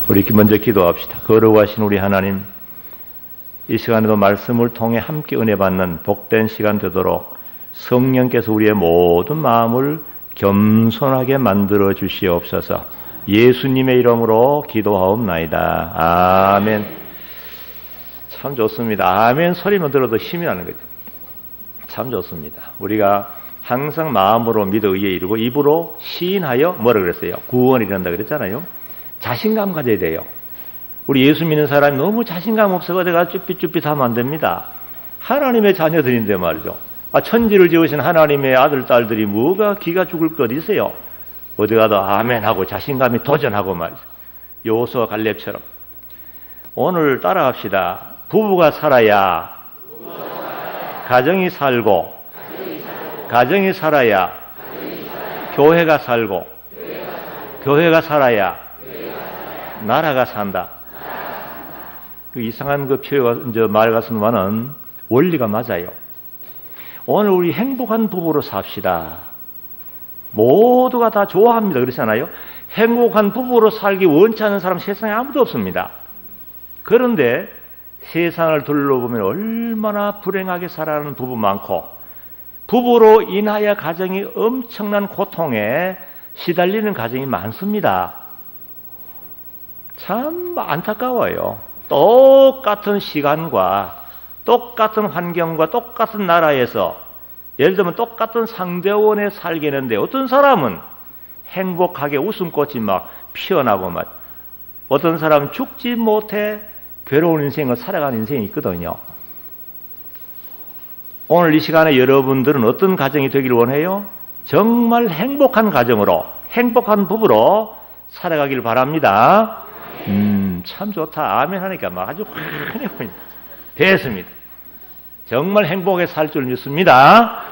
우리 먼저 기도합시다. 거룩하신 우리 하나님, 이 시간에도 말씀을 통해 함께 은혜 받는 복된 시간 되도록 성령께서 우리의 모든 마음을 겸손하게 만들어 주시옵소서. 예수님의 이름으로 기도하옵나이다. 아멘. 참 좋습니다. 아멘 소리만 들어도 힘이 나는 거죠. 참 좋습니다. 우리가 항상 마음으로 믿어 의에 이르고 입으로 시인하여 뭐라 그랬어요? 구원이 이른다 그랬잖아요. 자신감 가져야 돼요. 우리 예수 믿는 사람이 너무 자신감 없어서 내가 쭈삣쭈삣하면 안 됩니다. 하나님의 자녀들인데 말이죠. 천지를 지으신 하나님의 아들, 딸들이 뭐가 기가 죽을 것 있어요? 어디 가도 아멘하고 자신감이 도전하고 말이죠. 여호수아 갈렙처럼. 오늘 따라합시다. 부부가 살아야 가정이 살고, 가정이 살아야 교회가 살고, 교회가 살아야 나라가 산다. 그 이상한 그 표현, 말 같지만은 원리가 맞아요. 오늘 우리 행복한 부부로 삽시다. 모두가 다 좋아합니다. 그렇잖아요. 행복한 부부로 살기 원치 않는 사람 세상에 아무도 없습니다. 그런데 세상을 둘러보면 얼마나 불행하게 살아가는 부부 많고, 부부로 인하여 가정이 엄청난 고통에 시달리는 가정이 많습니다. 참 안타까워요. 똑같은 시간과 똑같은 환경과 똑같은 나라에서 예를 들면 똑같은 상대원에 살겠는데 어떤 사람은 행복하게 웃음꽃이 막 피어나고 막 어떤 사람은 죽지 못해 괴로운 인생을 살아가는 인생이 있거든요. 오늘 이 시간에 여러분들은 어떤 가정이 되기를 원해요? 정말 행복한 가정으로, 행복한 부부로 살아가길 바랍니다. 참 좋다. 아멘 하니까 막 아주 환해 보인다. 됐습니다. 정말 행복하게 살 줄 믿습니다.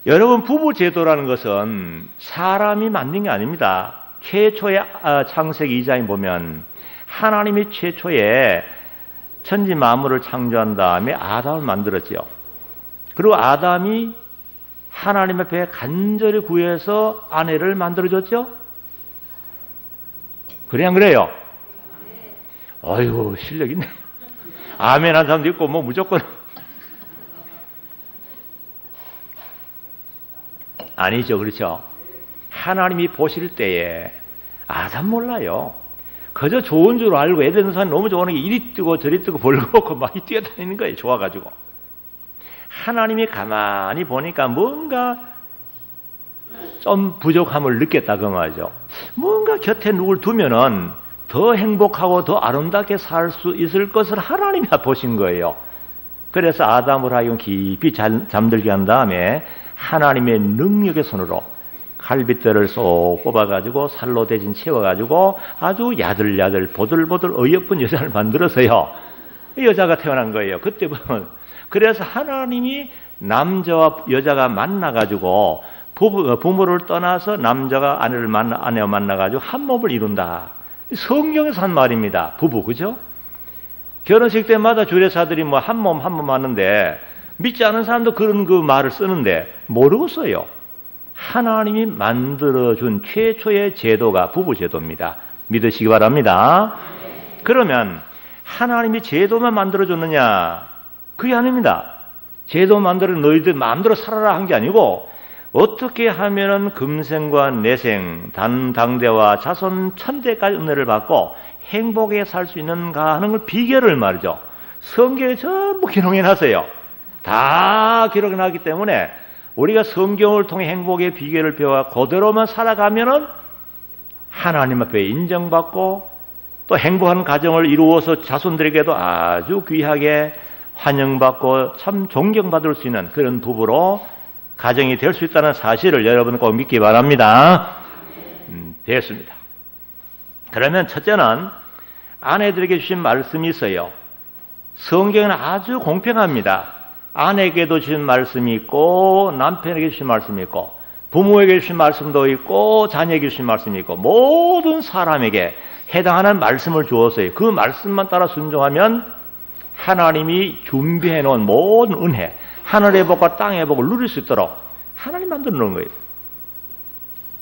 여러분, 부부 제도라는 것은 사람이 만든 게 아닙니다. 최초의 창세기 2장에 보면 하나님이 최초에 천지 만물을 창조한 다음에 아담을 만들었지요. 그리고 아담이 하나님 앞에 간절히 구해서 아내를 만들어줬죠. 그래 안 그래요? 어이구 실력 있네. 아멘 한 사람도 있고 뭐 무조건 아니죠. 그렇죠? 하나님이 보실 때에 아담 몰라요. 그저 좋은 줄 알고 에덴 산 너무 좋은 게 이리 뜨고 저리 뜨고 벌거벗고 막 뛰어다니는 거예요. 좋아가지고. 하나님이 가만히 보니까 뭔가 좀 부족함을 느꼈다 그 말이죠. 뭔가 곁에 누굴 두면은 더 행복하고 더 아름답게 살 수 있을 것을 하나님이 보신 거예요. 그래서 아담을 하여금 깊이 잠들게 한 다음에 하나님의 능력의 손으로 갈빗대를 쏙 뽑아가지고 살로 대신 채워가지고 아주 야들야들 보들보들 어여쁜 여자를 만들어서요. 여자가 태어난 거예요. 그때 보면. 그래서 하나님이 남자와 여자가 만나가지고 부모를 떠나서 남자가 아내와 만나가지고 한 몸을 이룬다. 성경에서 한 말입니다. 부부, 그죠? 결혼식 때마다 주례사들이 뭐 한 몸 하는데 믿지 않은 사람도 그런 그 말을 쓰는데 모르고 써요. 하나님이 만들어준 최초의 제도가 부부 제도입니다. 믿으시기 바랍니다. 그러면 하나님이 제도만 만들어줬느냐? 그게 아닙니다. 제도 만들어 너희들 마음대로 살아라 한 게 아니고 어떻게 하면은 금생과 내생, 당대와 자손 천대까지 은혜를 받고 행복하게 살 수 있는가 하는 걸 비결을 말이죠. 성경에 전부 기록해놨어요. 다 기록해놨기 때문에 우리가 성경을 통해 행복의 비결을 배워 그대로만 살아가면은 하나님 앞에 인정받고 또 행복한 가정을 이루어서 자손들에게도 아주 귀하게 환영받고 참 존경받을 수 있는 그런 부부로 가정이 될 수 있다는 사실을 여러분 꼭 믿기 바랍니다. 됐습니다. 그러면 첫째는 아내들에게 주신 말씀이 있어요. 성경은 아주 공평합니다. 아내에게도 주신 말씀이 있고 남편에게 주신 말씀이 있고 부모에게 주신 말씀도 있고 자녀에게 주신 말씀이 있고 모든 사람에게 해당하는 말씀을 주었어요. 그 말씀만 따라 순종하면 하나님이 준비해 놓은 모든 은혜, 하늘의 복과 땅의 복을 누릴 수 있도록 하나님 만들어 놓은 거예요.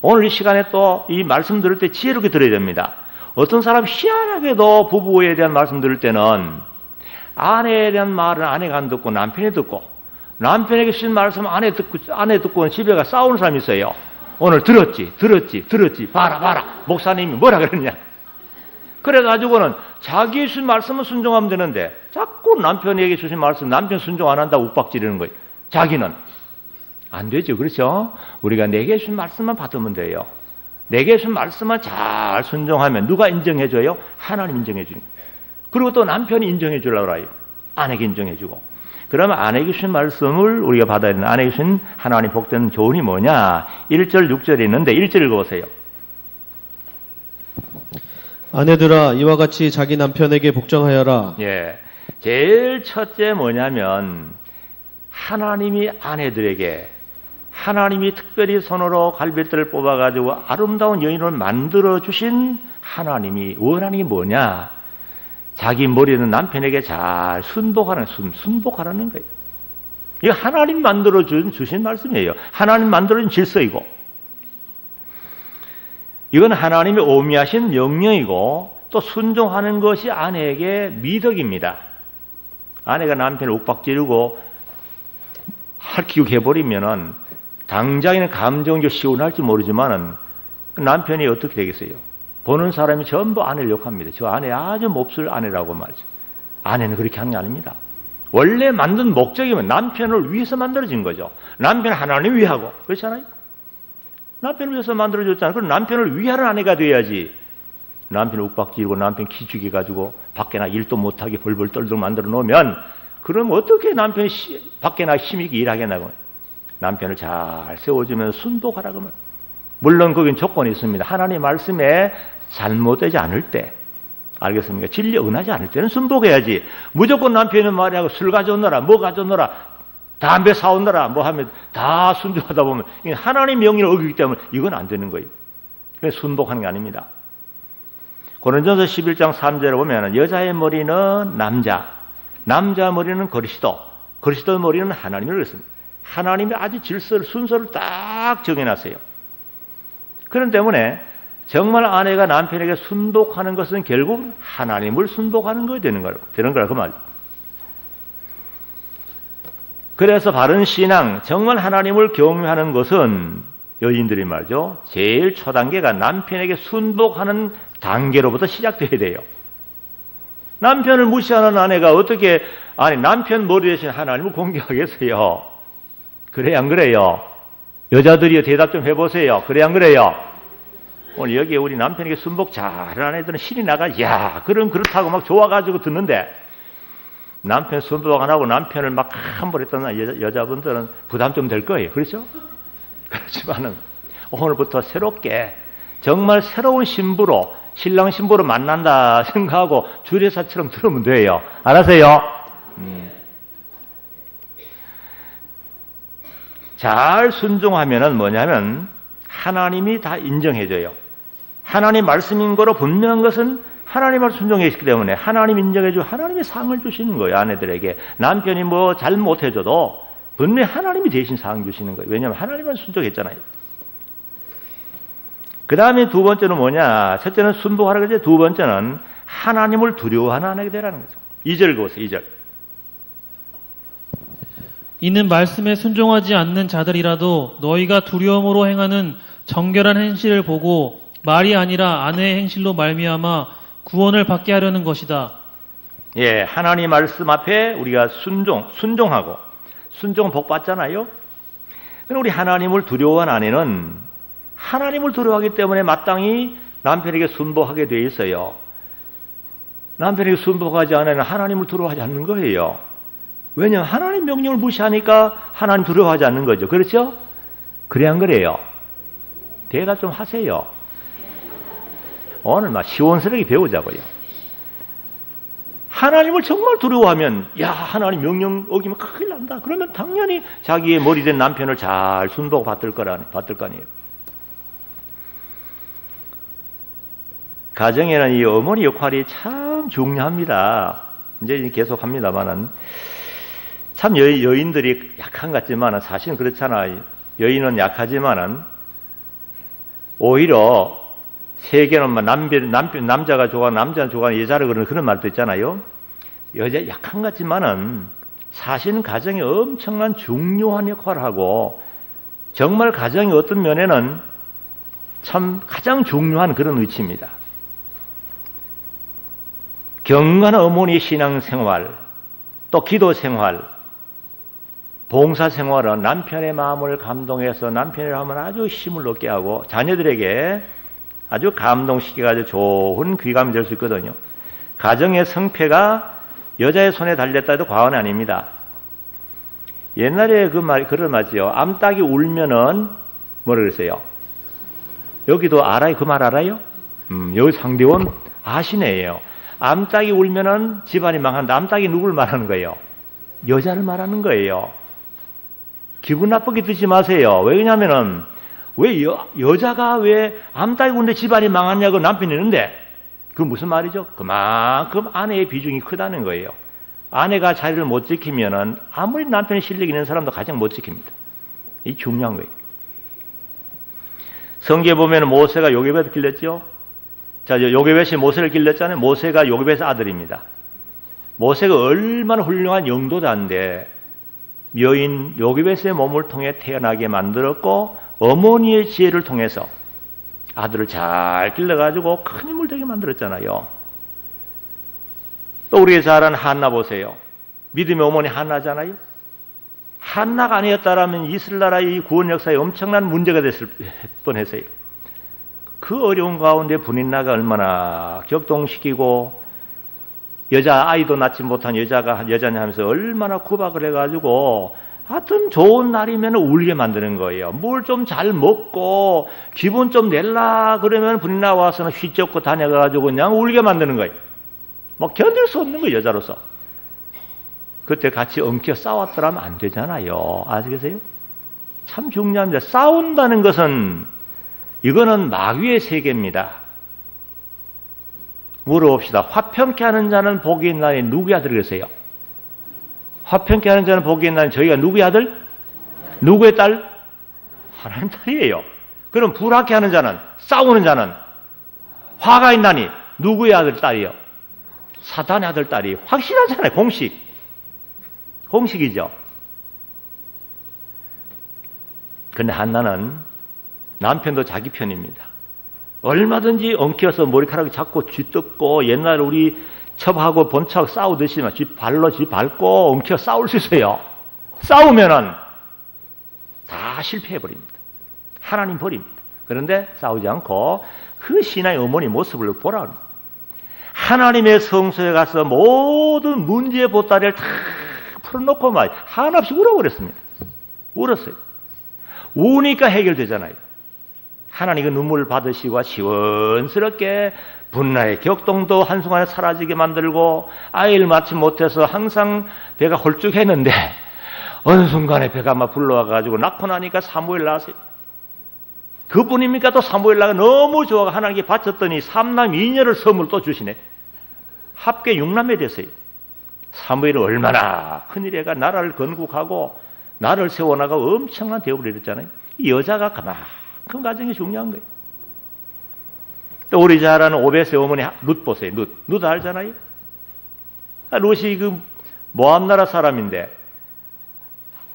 오늘 이 시간에 또 이 말씀 들을 때 지혜롭게 들어야 됩니다. 어떤 사람 희한하게도 부부에 대한 말씀 들을 때는 아내에 대한 말은 아내가 안 듣고 남편이 듣고, 남편에게 주신 말씀 아내 듣고 집에 가 싸우는 사람이 있어요. 오늘 들었지. 봐라. 목사님이 뭐라 그랬냐. 그래가지고는 자기 주신 말씀은 순종하면 되는데 자꾸 남편에게 주신 말씀 남편 순종 안 한다고 욱박지르는 거예요. 자기는 안 되죠. 그렇죠? 우리가 내게 주신 말씀만 받으면 돼요. 내게 주신 말씀만 잘 순종하면 누가 인정해줘요? 하나님 인정해주는 거예요. 그리고 또 남편이 인정해주려고 해요. 아내에게 인정해주고. 그러면 아내에게 주신 말씀을 우리가 받아야 되는, 아내에게 주신 하나님 복된 교훈이 뭐냐? 1절 6절에 있는데 1절 읽어보세요. 아내들아 이와 같이 자기 남편에게 복종하여라. 예, 제일 첫째 뭐냐면 하나님이 아내들에게, 하나님이 특별히 손으로 갈빗대를 뽑아가지고 아름다운 여인을 만들어주신 하나님이 원하는 게 뭐냐? 자기 머리는 남편에게 잘 순복하라는 거예요. 이거 하나님 주신 말씀이에요. 하나님 만들어준 질서이고, 이건 하나님의 오미하신 명령이고, 또 순종하는 것이 아내에게 미덕입니다. 아내가 남편을 욱박지르고 할퀴고 해버리면은 당장에는 감정적으로 시원할지 모르지만은 남편이 어떻게 되겠어요? 보는 사람이 전부 아내를 욕합니다. 저 아내 아주 몹쓸 아내라고 말이죠. 아내는 그렇게 하는 게 아닙니다. 원래 만든 목적이면 남편을 위해서 만들어진 거죠. 남편 하나님 위하고, 그렇잖아요? 남편을 위해서 만들어줬잖아요. 그럼 남편을 위하는 아내가 돼야지. 남편을 욱박지르고 남편 기죽여가지고 밖에나 일도 못하게 벌벌 떨도록 만들어 놓으면, 그럼 어떻게 남편이 밖에나 힘있게 일하겠냐고. 남편을 잘 세워주면서 순복하라 그러면. 물론 거긴 조건이 있습니다. 하나님 말씀에 잘못되지 않을 때, 알겠습니까? 진리 은하지 않을 때는 순복해야지. 무조건 남편은 말이하고 술 가져오너라, 뭐 가져오너라, 담배 사오느라 뭐 하면 다 순종하다 보면 하나님의 명령을 어기기 때문에 이건 안 되는 거예요. 그래서 순복하는 게 아닙니다. 고린도전서 11장 3절에 보면 여자의 머리는 남자 머리는 그리스도 머리는 하나님을 그랬습니다. 하나님이 아주 질서를, 순서를 딱 정해놨어요. 그런 때문에 정말 아내가 남편에게 순복하는 것은 결국 하나님을 순복하는 거야 되는 거라 그 말이죠. 그래서 바른 신앙, 정말 하나님을 경외하는 것은 여인들이 말이죠. 제일 초단계가 남편에게 순복하는 단계로부터 시작돼야 돼요. 남편을 무시하는 아내가 어떻게 남편 머리 대신 하나님을 공격하겠어요? 그래 안 그래요? 여자들이요, 대답 좀 해보세요. 그래 안 그래요? 오늘 여기에 우리 남편에게 순복 잘하는 아내들은 신이 나가, 야, 그렇다고 막 좋아가지고 듣는데, 남편 순복 안 하고 남편을 막 함부로 했던 여자분들은 부담 좀 될 거예요. 그렇죠? 그렇지만은 오늘부터 새롭게 정말 새로운 신부로, 신랑 신부로 만난다 생각하고 주례사처럼 들으면 돼요. 알았어요? 잘 순종하면은 뭐냐면 하나님이 다 인정해줘요. 하나님 말씀인 거로 분명한 것은 하나님을 순종했기 때문에 하나님 인정해주고 하나님이 상을 주시는 거예요. 아내들에게. 남편이 뭐 잘못해줘도 분명히 하나님이 대신 상 주시는 거예요. 왜냐하면 하나님만 순종했잖아요. 그 다음에 두 번째는 뭐냐. 첫째는 순복하라 그러죠. 두 번째는 하나님을 두려워하는 아내가 되라는 거죠. 2절 보세요. 2절. 이는 말씀에 순종하지 않는 자들이라도 너희가 두려움으로 행하는 정결한 행실을 보고 말이 아니라 아내의 행실로 말미암아 구원을 받게 하려는 것이다. 예, 하나님 말씀 앞에 우리가 순종하고, 순종 복 받잖아요. 그럼 우리 하나님을 두려워한 아내는 하나님을 두려워하기 때문에 마땅히 남편에게 순복하게 돼 있어요. 남편에게 순복하지 않으면 하나님을 두려워하지 않는 거예요. 왜냐하면 하나님 명령을 무시하니까 하나님 두려워하지 않는 거죠. 그렇죠? 그래 안 그래요? 대답 좀 하세요. 오늘 막 시원스럽게 배우자고요. 하나님을 정말 두려워하면, 야, 하나님 명령 어기면 큰일 난다. 그러면 당연히 자기의 머리 된 남편을 잘 순복 받을 거 아니에요. 가정에는 이 어머니 역할이 참 중요합니다. 이제 계속 합니다만은. 참 여인들이 약한 것 같지만은 사실은 그렇잖아요. 여인은 약하지만은 오히려 세계는 뭐 남자가 좋아, 남자가 좋아, 여자를 그런 말도 있잖아요. 여자 약한 것 같지만은 사실은 가정이 엄청난 중요한 역할을 하고 정말 가정이 어떤 면에는 참 가장 중요한 그런 위치입니다. 경건한 어머니의 신앙생활, 또 기도생활, 봉사생활은 남편의 마음을 감동해서 남편을 하면 아주 힘을 얻게 하고 자녀들에게 아주 감동시켜가지고 좋은 귀감이 될 수 있거든요. 가정의 성패가 여자의 손에 달렸다 해도 과언이 아닙니다. 옛날에 그런 말이죠. 암탉이 울면은 뭐라 그랬어요? 여기도 알아요? 그 말 알아요? 여기 상대원 아시네요. 암탉이 울면은 집안이 망하는데 암탉이 누굴 말하는 거예요? 여자를 말하는 거예요. 기분 나쁘게 듣지 마세요. 왜냐면은 왜 여자가 왜 암탉이 우는데 집안이 망하냐고 남편이 있는데 그 무슨 말이죠? 그만큼 아내의 비중이 크다는 거예요. 아내가 자리를 못 지키면은 아무리 남편이 실력 있는 사람도 가장 못 지킵니다. 이 중요한 거예요. 성경에 보면 모세가 요게벳을 길렀죠. 자, 요게벳이 모세를 길렀잖아요. 모세가 요게벳의 아들입니다. 모세가 얼마나 훌륭한 영도자인데 여인 요게벳의 몸을 통해 태어나게 만들었고 어머니의 지혜를 통해서 아들을 잘 길러가지고 큰 힘을 되게 만들었잖아요. 또 우리가 잘 아는 한나 보세요. 믿음의 어머니 한나잖아요. 한나가 아니었다라면 이스라엘 나라의 구원 역사에 엄청난 문제가 됐을 뻔했어요. 그 어려운 가운데 분인나가 얼마나 격동시키고 여자 아이도 낳지 못한 여자냐 하면서 얼마나 구박을 해가지고 하여튼 좋은 날이면 울게 만드는 거예요. 뭘 좀 잘 먹고 기분 좀 낼라 그러면 분인나 와서는 휘젓고 다녀가지고 그냥 울게 만드는 거예요. 뭐 견딜 수 없는 거예요, 여자로서. 그때 같이 엉켜 싸웠더라면 안 되잖아요. 아시겠어요? 참 중요합니다. 싸운다는 것은 이거는 마귀의 세계입니다. 물어봅시다. 화평케 하는 자는 복이 있나니 누구의 아들이겠어요? 화평케 하는 자는 복이 있나니 저희가 누구의 아들? 누구의 딸? 하나님 딸이에요. 그럼 불화케 하는 자는, 싸우는 자는 화가 있나니 누구의 아들, 딸이요? 사탄의 아들, 딸이 확실하잖아요. 공식이죠. 근데 한나는 남편도 자기 편입니다. 얼마든지 엉켜서 머리카락을 잡고 쥐뜯고 옛날 우리 첩하고 본척 싸우듯이 쥐 발로 쥐 밟고 엉켜 싸울 수 있어요. 싸우면은 다 실패해버립니다. 하나님 버립니다. 그런데 싸우지 않고 그 신하의 어머니 모습을 보라 합니다. 하나님의 성소에 가서 모든 문제의 보따리를 다 풀어놓고 막 하나없이 울어버렸습니다. 울었어요. 우니까 해결되잖아요. 하나님 그 눈물을 받으시고 시원스럽게 분나의 격동도 한순간에 사라지게 만들고 아이를 낳지 못해서 항상 배가 홀쭉했는데 어느 순간에 배가 막 불러와가지고 낳고 나니까 사무엘 낳았어요. 그뿐입니까? 또 사무엘 낳아 너무 좋아가 하나님께 바쳤더니 3남 2녀를 선물 또 주시네. 합계 6남매 됐어요. 사무엘은 얼마나 큰일이가 나라를 건국하고 나를 세워나가고 엄청난 대우를 이뤘잖아요. 이 여자가 그만큼 가정이 중요한 거예요. 또 우리 잘 아는 오벳의 어머니 룻 보세요. 룻 알잖아요. 룻이 그 모압 나라 사람인데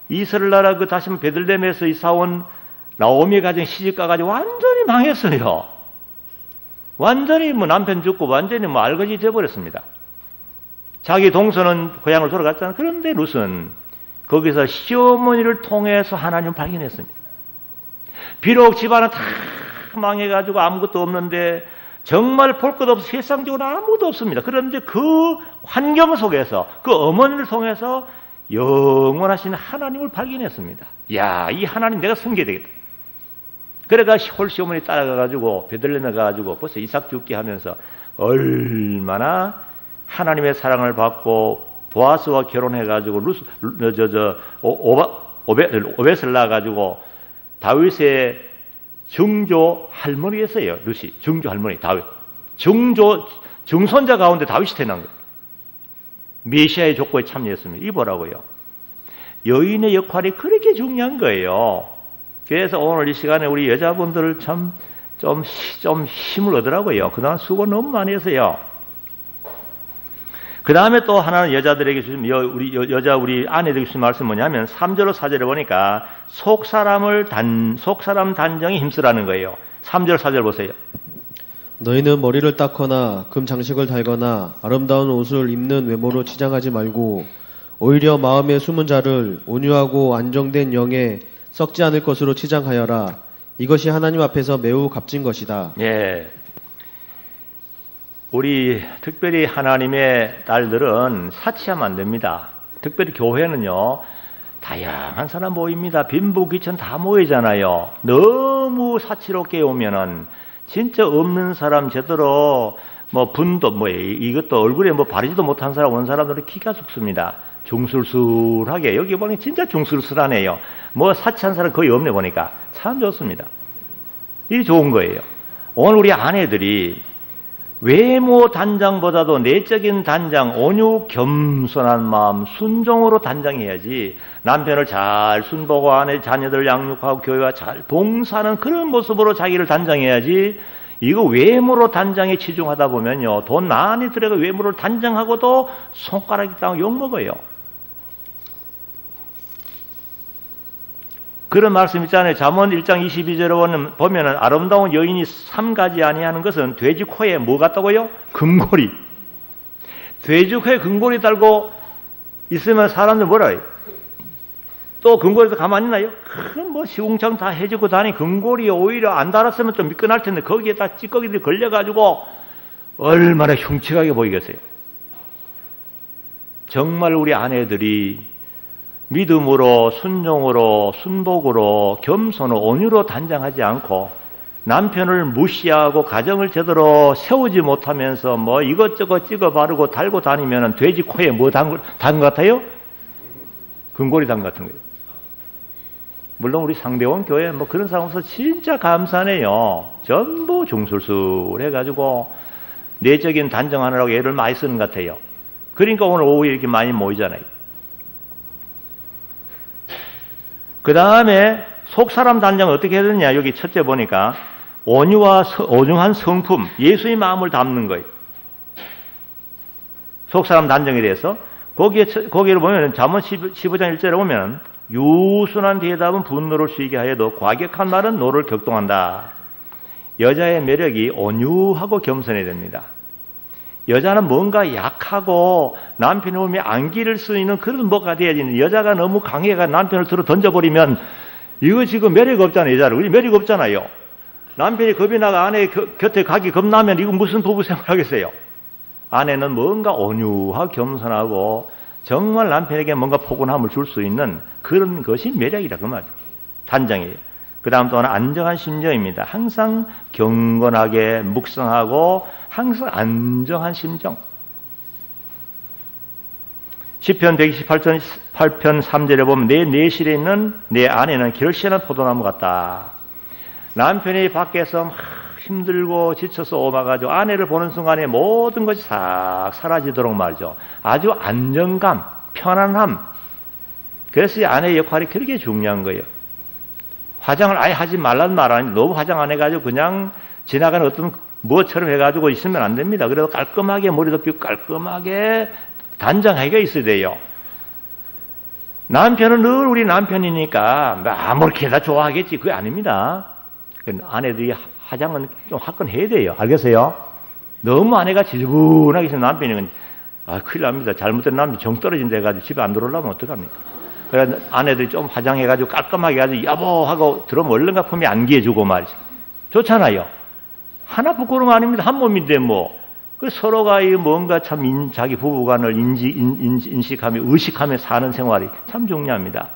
이스라엘 나라 그 다시 베들레헴에서 이사온 나오미의 가정 시집 가가지고 완전히 망했어요. 완전히 뭐 남편 죽고 완전히 뭐 알거지 돼버렸습니다. 자기 동서는 고향을 돌아갔잖아요. 그런데 룻은 거기서 시어머니를 통해서 하나님을 발견했습니다. 비록 집안은 다 망해가지고 아무것도 없는데 정말 볼 것 없어 세상적으로 아무것도 없습니다. 그런데 그 환경 속에서 그 어머니를 통해서 영원하신 하나님을 발견했습니다. 야, 이 하나님 내가 섬겨야 되겠다. 그래가 홀시어머니 따라가가지고 베들레헴에 가가지고 벌써 이삭 죽게 하면서 얼마나 하나님의 사랑을 받고 보아스와 결혼해가지고 오벳을 낳아가지고 다윗의 증조 할머니였어요. 룻이 증조 할머니 다윗 증손자 가운데 다윗이 태어난 거예요. 메시아의 족보에 참여했습니다. 이보라고요. 여인의 역할이 그렇게 중요한 거예요. 그래서 오늘 이 시간에 우리 여자분들을 참 좀 힘을 얻으라고요. 그동안 수고 너무 많이 했어요. 그 다음에 또 하나는 여자들에게 주신, 우리 아내들에게 주신 말씀은 뭐냐면, 3절로 4절에 보니까, 속사람 단정에 힘쓰라는 거예요. 3절, 4절 보세요. 너희는 머리를 닦거나 금 장식을 달거나 아름다운 옷을 입는 외모로 치장하지 말고 오히려 마음에 숨은 자를 온유하고 안정된 영에 썩지 않을 것으로 치장하여라. 이것이 하나님 앞에서 매우 값진 것이다. 예. 우리 특별히 하나님의 딸들은 사치하면 안 됩니다. 특별히 교회는요, 다양한 사람 모입니다. 빈부 귀천 다 모이잖아요. 너무 사치롭게 오면은 진짜 없는 사람 제대로 분도 이것도 얼굴에 바르지도 못한 사람 온 사람들은 기가 죽습니다. 중술술하게 여기 보니 진짜 중술술하네요. 사치한 사람 거의 없네 보니까 참 좋습니다. 이게 좋은 거예요. 오늘 우리 아내들이 외모 단장보다도 내적인 단장, 온유 겸손한 마음, 순종으로 단장해야지 남편을 잘 순보고 아내 자녀들 양육하고 교회와 잘 봉사하는 그런 모습으로 자기를 단장해야지. 이거 외모로 단장에 치중하다 보면요, 돈 많이 들어가 외모를 단장하고도 손가락이 따고 욕먹어요. 그런 말씀 있잖아요. 잠언 1장 22절에 보면은 아름다운 여인이 삼가지 아니하는 것은 돼지 코에 뭐 같다고요? 금고리. 돼지 코에 금고리 달고 있으면 사람들 뭐라 해요? 또 금고리에서 가만히 있나요? 큰 시궁창 다 해주고 다니 금고리에 오히려 안 달았으면 좀 미끈할 텐데 거기에다 찌꺼기들이 걸려가지고 얼마나 흉측하게 보이겠어요. 정말 우리 아내들이 믿음으로, 순종으로, 순복으로, 겸손으로, 온유로 단장하지 않고 남편을 무시하고 가정을 제대로 세우지 못하면서 이것저것 찍어 바르고 달고 다니면 돼지 코에 단 것 같아요? 금고리 단 것 같은 거예요. 물론 우리 상대원 교회 그런 사람 없어서 진짜 감사하네요. 전부 중술술 해가지고 내적인 단정하느라고 애를 많이 쓰는 것 같아요. 그러니까 오늘 오후에 이렇게 많이 모이잖아요. 그 다음에 속사람 단장은 어떻게 해야 되느냐. 여기 첫째 보니까 온유한 성품, 예수의 마음을 담는 거예요. 속사람 단정에 대해서 거기를 보면 잠언 15장 1절에 보면 유순한 대답은 분노를 쉬게 하여도 과격한 말은 노를 격동한다. 여자의 매력이 온유하고 겸손해야 됩니다. 여자는 뭔가 약하고 남편이 오면 안기를 쓰이는 그런 뭐가 돼야지. 여자가 너무 강해가 남편을 들어 던져버리면 이거 지금 매력 없잖아요. 여자를. 우리 매력 없잖아요. 남편이 겁이 나가 아내 곁에 가기 겁나면 이거 무슨 부부 생활 하겠어요. 아내는 뭔가 온유하고 겸손하고 정말 남편에게 뭔가 포근함을 줄 수 있는 그런 것이 매력이라 그 말이죠. 단장이에요. 그 다음 또한 안정한 심정입니다. 항상 경건하게 묵상하고 항상 안정한 심정. 시편 128편 3절에 보면 내 내실에 있는 내 아내는 결실한 포도나무 같다. 남편이 밖에서 막 힘들고 지쳐서 오마가지고 아내를 보는 순간에 모든 것이 싹 사라지도록 말이죠. 아주 안정감, 편안함. 그래서 이 아내의 역할이 그렇게 중요한 거예요. 화장을 아예 하지 말라는 말 아닌데 너무 화장 안 해가지고 그냥 지나가는 어떤 뭐처럼 해가지고 있으면 안 됩니다. 그래도 깔끔하게 머리도 빗고 깔끔하게 단정하게 있어야 돼요. 남편은 늘 우리 남편이니까 아무렇게 다 좋아하겠지. 그게 아닙니다. 아내들이 화장은 좀 화끈해야 돼요. 알겠어요? 너무 아내가 지저분하게 있으면 남편이 큰일 납니다. 잘못된 남편이 정 떨어진 데 가지고 집에 안 들어오려면 어떡합니까? 그래서 아내들이 좀 화장해가지고 깔끔하게 가지고 여보 하고 들어오면 얼른 가품이 안기해주고 말이죠. 좋잖아요. 하나 부끄러운 거 아닙니다. 한 몸인데 그 서로가 뭔가 참 자기 부부간을 인식하며 의식하며 사는 생활이 참 중요합니다.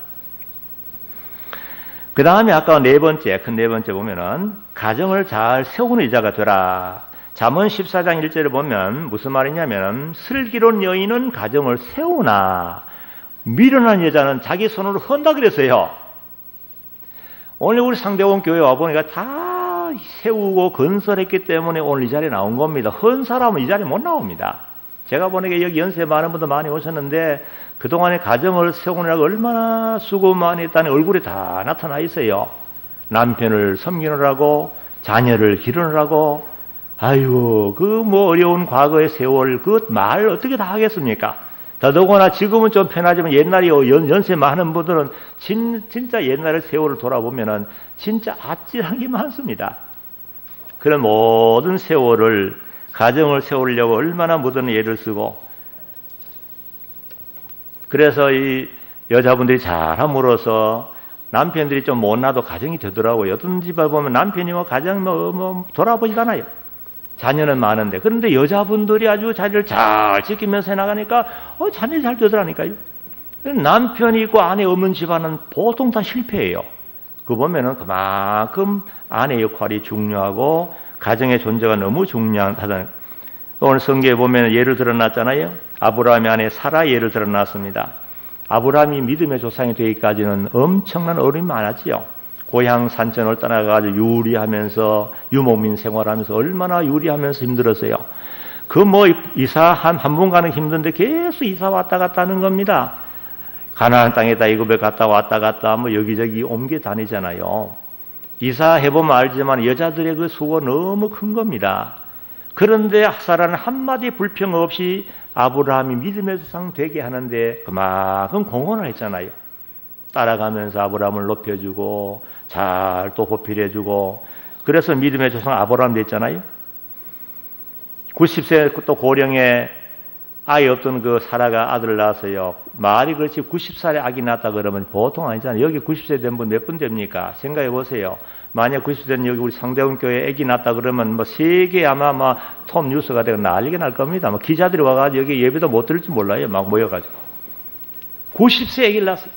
그 다음에 아까 큰 네 번째 보면은 가정을 잘 세우는 여자가 되라. 잠언 14장 1절에 보면 무슨 말이냐면 슬기로운 여인은 가정을 세우나 미련한 여자는 자기 손으로 헌다 그랬어요. 오늘 우리 상대원 교회 와보니까 다 세우고 건설했기 때문에 오늘 이 자리에 나온 겁니다. 헌 사람은 이 자리에 못 나옵니다. 제가 보니까 여기 연세 많은 분도 많이 오셨는데 그동안에 가정을 세우느라고 얼마나 수고 많이 했다는 얼굴이 다 나타나 있어요. 남편을 섬기느라고 자녀를 기르느라고 아이고 그 뭐 어려운 과거의 세월 그 말 어떻게 다 하겠습니까? 더더구나 지금은 좀 편하지만 옛날에 연세 많은 분들은 진짜 옛날의 세월을 돌아보면은 진짜 아찔한 게 많습니다. 그런 모든 세월을 가정을 세우려고 얼마나 묻은 애를 쓰고 그래서 이 여자분들이 잘함으로써 남편들이 좀 못나도 가정이 되더라고요. 어떤 집에 보면 남편이 뭐 가정 돌아보지도 않아요. 자녀는 많은데 그런데 여자분들이 아주 자리를 잘 지키면서 해나가니까 자녀이 잘 되더라니까요. 남편이 있고 아내 없는 집안은 보통 다 실패해요. 그 보면은 그만큼 아내 역할이 중요하고 가정의 존재가 너무 중요하다는. 오늘 성경에 보면 예를 들어놨잖아요. 아브라함의 아내 사라 예를 들어놨습니다. 아브라함이 믿음의 조상이 되기까지는 엄청난 어려움이 많았지요. 고향 산천을 떠나가지고 유리하면서 유목민 생활하면서 얼마나 유리하면서 힘들었어요. 그 뭐 이사 한 번 가는 힘든데 계속 이사 왔다 갔다 하는 겁니다. 가나안 땅에다 애굽에 갔다 왔다 갔다 뭐 여기저기 옮겨 다니잖아요. 이사해보면 알지만 여자들의 그 수고 너무 큰 겁니다. 그런데 사라는 한마디 불평 없이 아브라함이 믿음의 조상 되게 하는데 그만큼 공헌을 했잖아요. 따라가면서 아브라함을 높여주고 잘 또 보필해주고 그래서 믿음의 조상 아브라함 됐잖아요. 90세 또 고령에 아이 없던 그 사라가 아들을 낳았어요. 말이 그렇지 90살에 아기 낳았다 그러면 보통 아니잖아요. 여기 90세 된 분 몇 분 됩니까? 생각해 보세요. 만약 90세 된 여기 우리 상대원 교회에 아기 낳았다 그러면 뭐 세계 아마 톱 뉴스가 되고 난리가 날 겁니다. 뭐 기자들이 와가지고 여기 예배도 못 들을지 몰라요. 막 모여가지고 90세 아기를 낳았어요.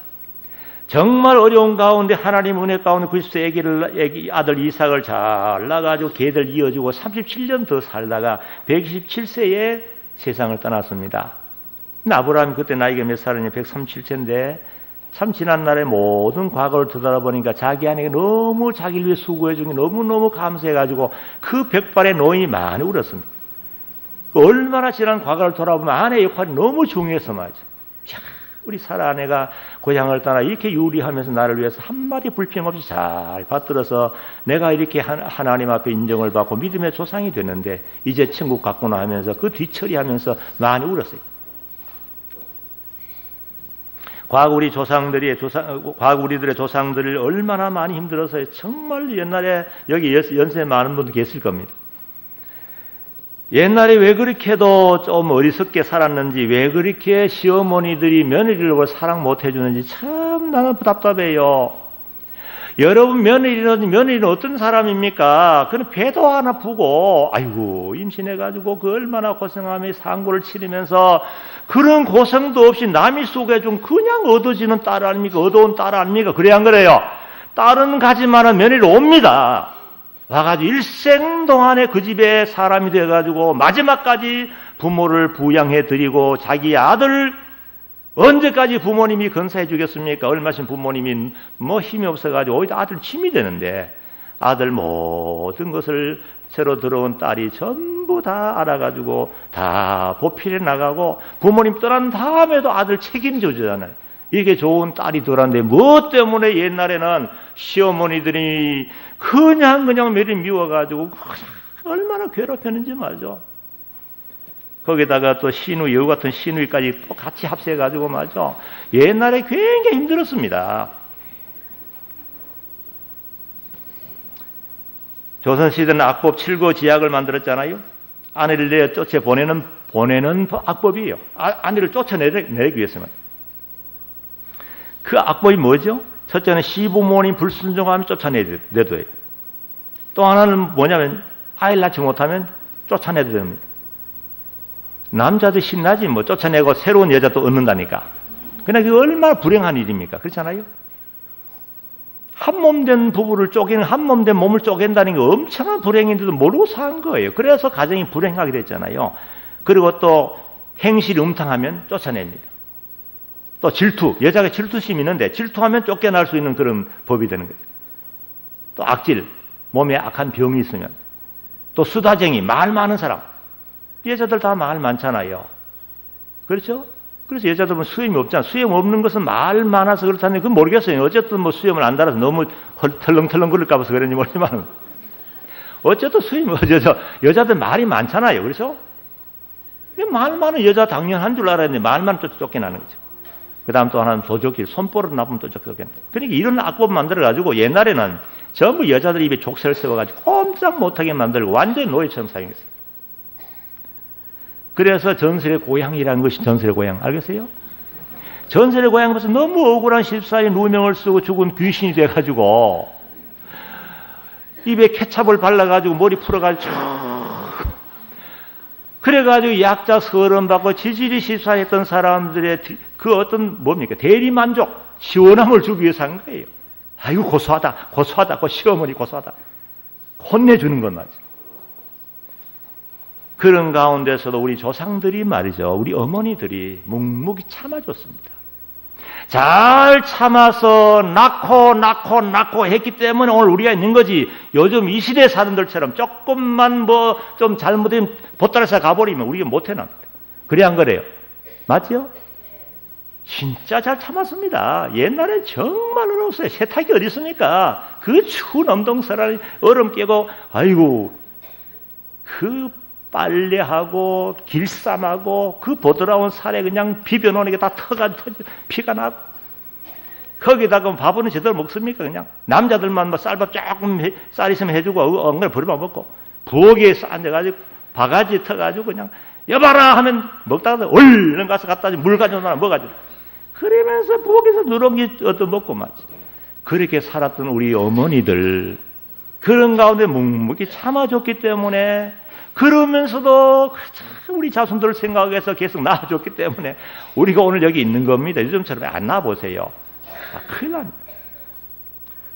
정말 어려운 가운데 하나님 은혜 가운데 90세 아들 이삭을 잘 낳아가지고 계들 이어주고 37년 더 살다가 127세에 세상을 떠났습니다. 아브라함이 그때 나이가 몇 살이냐 137세인데 참 지난날의 모든 과거를 되돌아보니까 자기 아내가 너무 자기를 위해 수고해 준 게 너무너무 감사해가지고 그 백발의 노인이 많이 울었습니다. 얼마나 지난 과거를 돌아보면 아내의 역할이 너무 중요해서 말이죠. 우리 사라 아내가 고향을 떠나 이렇게 유리하면서 나를 위해서 한마디 불평 없이 잘 받들어서 내가 이렇게 하나님 앞에 인정을 받고 믿음의 조상이 됐는데 이제 천국 갔구나 하면서 그 뒤처리하면서 많이 울었어요. 과거 우리들의 조상들을 얼마나 많이 힘들어서 정말 옛날에 여기 연세 많은 분들 계실 겁니다. 옛날에 왜 그렇게도 좀 어리석게 살았는지 왜 그렇게 시어머니들이 며느리를 사랑 못 해주는지 참 나는 답답해요. 여러분 며느리는 어떤 사람입니까? 그는 배도 하나 부고 아이고 임신해가지고 그 얼마나 고생하며 상고를 치르면서 그런 고생도 없이 남이 속여준 그냥 얻어지는 딸 아닙니까? 얻어온 딸 아닙니까? 그래 안 그래요? 딸은 가지만은 며느리 옵니다. 와가지고 일생 동안에 그 집에 사람이 돼가지고 마지막까지 부모를 부양해드리고 자기 아들 언제까지 부모님이 건사해 주겠습니까? 얼마신 부모님이 뭐 힘이 없어가지고 오히려 아들 짐이 되는데 아들 모든 것을 새로 들어온 딸이 전부 다 알아가지고 다 보필해 나가고 부모님 떠난 다음에도 아들 책임져 주잖아요. 이게 좋은 딸이 들어왔는데 뭐 때문에 옛날에는 시어머니들이 그냥 며느리 미워가지고 얼마나 괴롭혔는지 말이죠. 거기다가 또 시누이, 여우 같은 시누이까지 또 같이 합세해가지고 말이죠. 옛날에 굉장히 힘들었습니다. 조선시대는 악법 7고 지약을 만들었잖아요. 아내를 내어 쫓아 보내는 악법이에요. 아내를 쫓아내기 위해서는. 그 악법이 뭐죠? 첫째는 시부모님 불순종하면 쫓아내둬요. 또 하나는 뭐냐면 아이를 낳지 못하면 쫓아내도 됩니다. 남자도 신나지 뭐 쫓아내고 새로운 여자 또 얻는다니까. 그러나 그게 얼마나 불행한 일입니까? 그렇잖아요? 한몸된 부부를 쪼개는 한몸된 몸을 쪼갠다는 게 엄청난 불행인데도 모르고 산 거예요. 그래서 가정이 불행하게 됐잖아요. 그리고 또 행실이 음탕하면 쫓아냅니다. 또 질투, 여자가 질투심이 있는데 질투하면 쫓겨날 수 있는 그런 법이 되는 거예요. 또 악질, 몸에 악한 병이 있으면 또 수다쟁이, 말 많은 사람. 여자들 다 말 많잖아요. 그렇죠? 그래서 여자들은 수염이 없잖아. 수염 없는 것은 말 많아서 그렇다는데 그건 모르겠어요. 어쨌든 뭐 수염을 안 달아서 너무 털렁털렁 그럴까 봐서 그런지 모르지만 어쨌든 여자들 말이 많잖아요. 그렇죠? 말 많은 여자 당연한 줄 알았는데 말만 또 쫓겨나는 거죠. 그 다음 또 하나는 도적질, 손버릇 나쁘면 또 쫓겨나는 거죠. 그러니까 이런 악법 만들어가지고 옛날에는 전부 여자들 입에 족쇄를 세워가지고 꼼짝 못하게 만들고 완전히 노예처럼 사용했어요. 그래서 전설의 고향이라는 것이 전설의 고향 알겠어요? 전설의 고향 벌써 너무 억울한 실사에 누명을 쓰고 죽은 귀신이 돼가지고 입에 케찹을 발라가지고 머리 풀어가지고 그래가지고 약자 서름 받고 지질이 실사했던 사람들의 그 어떤 뭡니까 대리만족 시원함을 주기 위해서 한 거예요. 아이고 고소하다 그 시어머니 고소하다 혼내주는 건 맞죠. 그런 가운데서도 우리 조상들이 말이죠. 우리 어머니들이 묵묵히 참아줬습니다. 잘 참아서 낳고 했기 때문에 오늘 우리가 있는 거지. 요즘 이 시대 사람들처럼 조금만 뭐 좀 잘못되면 보따리사 가버리면 우리가 못해납니다. 그래 안 그래요? 맞죠? 진짜 잘 참았습니다. 옛날에 정말 어려웠어요. 세탁이 어디 있습니까? 그 추운 엄동설을 얼음 깨고 아이고 그 빨래하고 길쌈하고 그 보드라운 살에 그냥 비벼놓는 게 다 피가 나고 거기다가 밥은 제대로 먹습니까? 그냥 남자들만 뭐 쌀밥 조금 쌀 있으면 해주고 엉걸 버리면 먹고 부엌에 앉아가지고 바가지 터가지고 그냥 여봐라 하면 먹다가 얼른 가서 갖다 물 가져오나 뭐 가지고 그러면서 부엌에서 누렁이 얻어먹고 말이지. 그렇게 살았던 우리 어머니들 그런 가운데 묵묵히 참아줬기 때문에 그러면서도 우리 자손들을 생각해서 계속 낳아줬기 때문에 우리가 오늘 여기 있는 겁니다. 요즘처럼 안 낳아보세요. 큰일 납니다.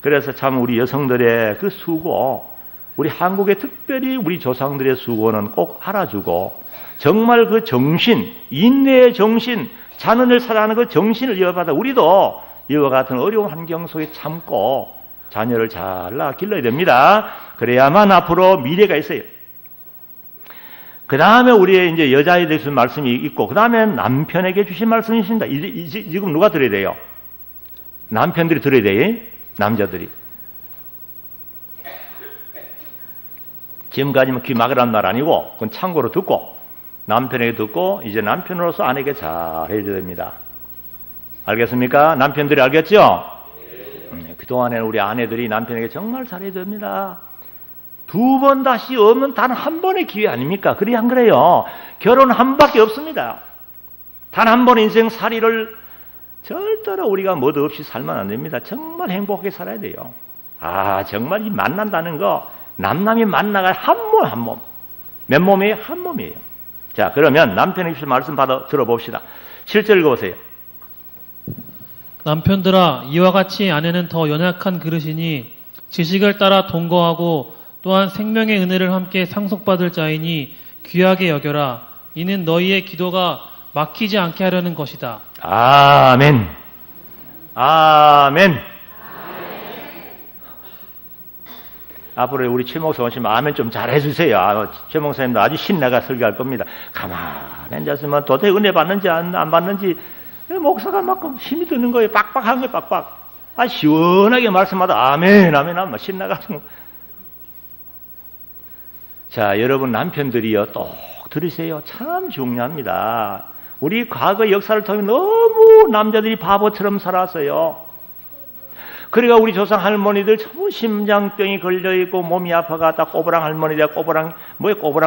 그래서 참 우리 여성들의 그 수고, 우리 한국의 특별히 우리 조상들의 수고는 꼭 알아주고 정말 그 정신, 인내의 정신, 자녀를 사랑하는 그 정신을 이어받아 우리도 이와 같은 어려운 환경 속에 참고 자녀를 잘 낳아 길러야 됩니다. 그래야만 앞으로 미래가 있어요. 그 다음에 우리의 이제 여자에 대해서 말씀이 있고, 그 다음에 남편에게 주신 말씀이 있습니다. 지금 누가 들어야 돼요? 남편들이 들어야 돼요. 남자들이. 지금까지는 귀 막으란 말 아니고, 그건 참고로 듣고, 남편에게 듣고, 이제 남편으로서 아내에게 잘 해줘야 됩니다. 알겠습니까? 남편들이 알겠죠? 그동안에는 우리 아내들이 남편에게 정말 잘해야 됩니다. 두 번 다시 없는 단 한 번의 기회 아닙니까? 그래 안 그래요? 결혼 한 번밖에 없습니다. 단 한 번의 인생 살이를 절대로 우리가 뭐도 없이 살면 안 됩니다. 정말 행복하게 살아야 돼요. 정말 이 만난다는 거 남남이 만나가 한 몸 한 몸. 몇 몸이에요? 한 몸이에요. 자, 그러면 남편의 말씀 받아 들어봅시다. 7절 읽어보세요. 남편들아 이와 같이 아내는 더 연약한 그릇이니 지식을 따라 동거하고 또한 생명의 은혜를 함께 상속받을 자이니 귀하게 여겨라. 이는 너희의 기도가 막히지 않게 하려는 것이다. 아멘. 아멘. 앞으로 우리 최 목사 오시면 아멘 좀 잘 해주세요. 최 목사님도 아주 신나가 설교할 겁니다. 가만히 앉았으면 도대체 은혜 받는지 안 받는지 목사가 막 힘이 드는 거예요. 빡빡한 거예요. 빡빡. 시원하게 말씀하다 아멘 아멘 하면 신나가지고. 자, 여러분 남편들이요 또 들으세요. 참 중요합니다. 우리 과거 역사를 통해 너무 남자들이 바보처럼 살았어요. 그러니까 우리 조상 할머니들 전부 심장병이 걸려있고 몸이 아파가다 꼬부랑 할머니들 꼬부랑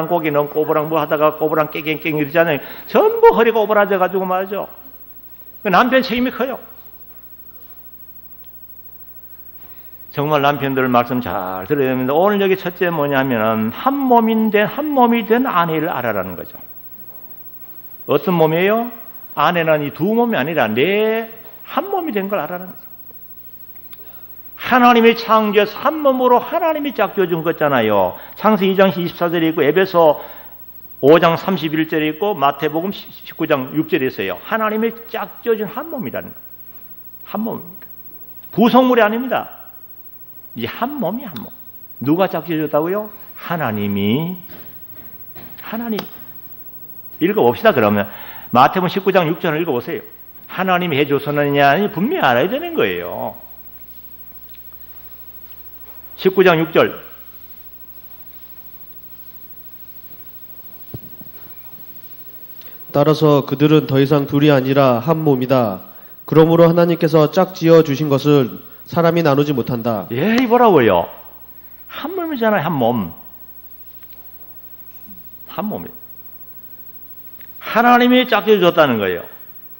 고기 넣은 꼬부랑 뭐 하다가 꼬부랑 깨갱깽 이러잖아요. 전부 허리가 오버라져가지고 말이죠. 남편 책임이 커요. 정말 남편들 말씀 잘 들어야 됩니다. 오늘 여기 첫째 뭐냐면 한 몸이 된 아내를 알아라는 거죠. 어떤 몸이에요? 아내는 이 두 몸이 아니라 내 한 몸이 된 걸 알아라는 거죠. 하나님이 창조해서 한 몸으로 하나님이 짝지어준 거잖아요. 창세기 2장 24절에 있고 에베소 5장 31절에 있고 마태복음 19장 6절에 있어요. 하나님이 짝지어준 한 몸이라는 거예요. 한 몸입니다. 구성물이 아닙니다. 이제 한 몸이 한 몸. 누가 짝지어줬다고요? 하나님. 읽어봅시다 그러면. 마태복음 19장 6절을 읽어보세요. 하나님이 해줘서느냐 분명히 알아야 되는 거예요. 19장 6절 따라서 그들은 더 이상 둘이 아니라 한 몸이다. 그러므로 하나님께서 짝지어 주신 것을 사람이 나누지 못한다. 예, 이보라고요. 한 몸이잖아요, 한 몸. 한 몸이에요. 하나님이 짝지어 줬다는 거예요.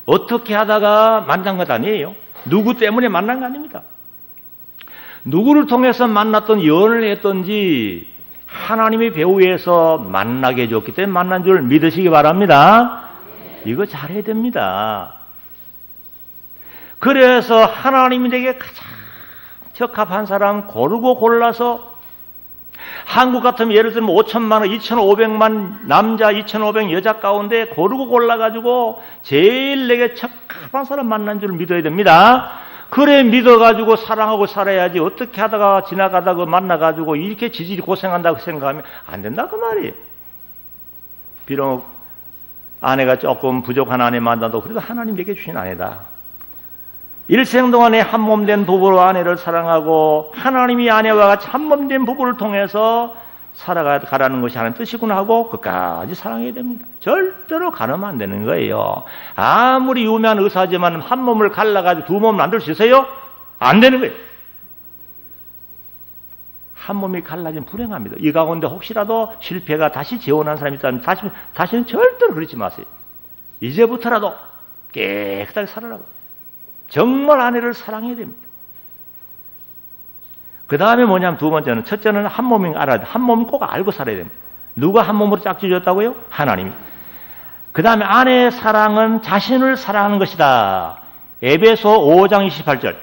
어떻게 하다가 만난 것 아니에요. 누구 때문에 만난 거 아닙니다. 누구를 통해서 만났던 연을 했던지 하나님이 배후에서 만나게 해줬기 때문에 만난 줄 믿으시기 바랍니다. 이거 잘해야 됩니다. 그래서 하나님이 내게 가장 적합한 사람 고르고 골라서 한국 같으면 예를 들면 5천만 원, 2,500만 남자, 2,500 여자 가운데 고르고 골라가지고 제일 내게 적합한 사람 만난 줄 믿어야 됩니다. 그래 믿어가지고 사랑하고 살아야지 어떻게 하다가 지나가다가 만나가지고 이렇게 지질이 고생한다고 생각하면 안 된다 그 말이에요. 비록 아내가 조금 부족한 아내 만나도 그래도 하나님에게 주신 아내다. 일생 동안에 한 몸 된 부부로 아내를 사랑하고 하나님이 아내와 같이 한 몸 된 부부를 통해서 살아가라는 것이 하나님 뜻이구나 하고 끝까지 사랑해야 됩니다. 절대로 가르면 안 되는 거예요. 아무리 유명한 의사지만 한 몸을 갈라가지고 두 몸을 만들 수 있어요? 안 되는 거예요. 한 몸이 갈라지면 불행합니다. 이 가운데 혹시라도 실패가 다시 재혼한 사람이 있다면 다시는 절대로 그러지 마세요. 이제부터라도 깨끗하게 살아라고. 정말 아내를 사랑해야 됩니다. 그 다음에 뭐냐면 두 번째는, 첫째는 한 몸인 거 알아야 돼. 한 몸은 꼭 알고 살아야 됩니다. 누가 한 몸으로 짝지어줬다고요? 하나님이. 그 다음에 아내의 사랑은 자신을 사랑하는 것이다. 에베소 5장 28절.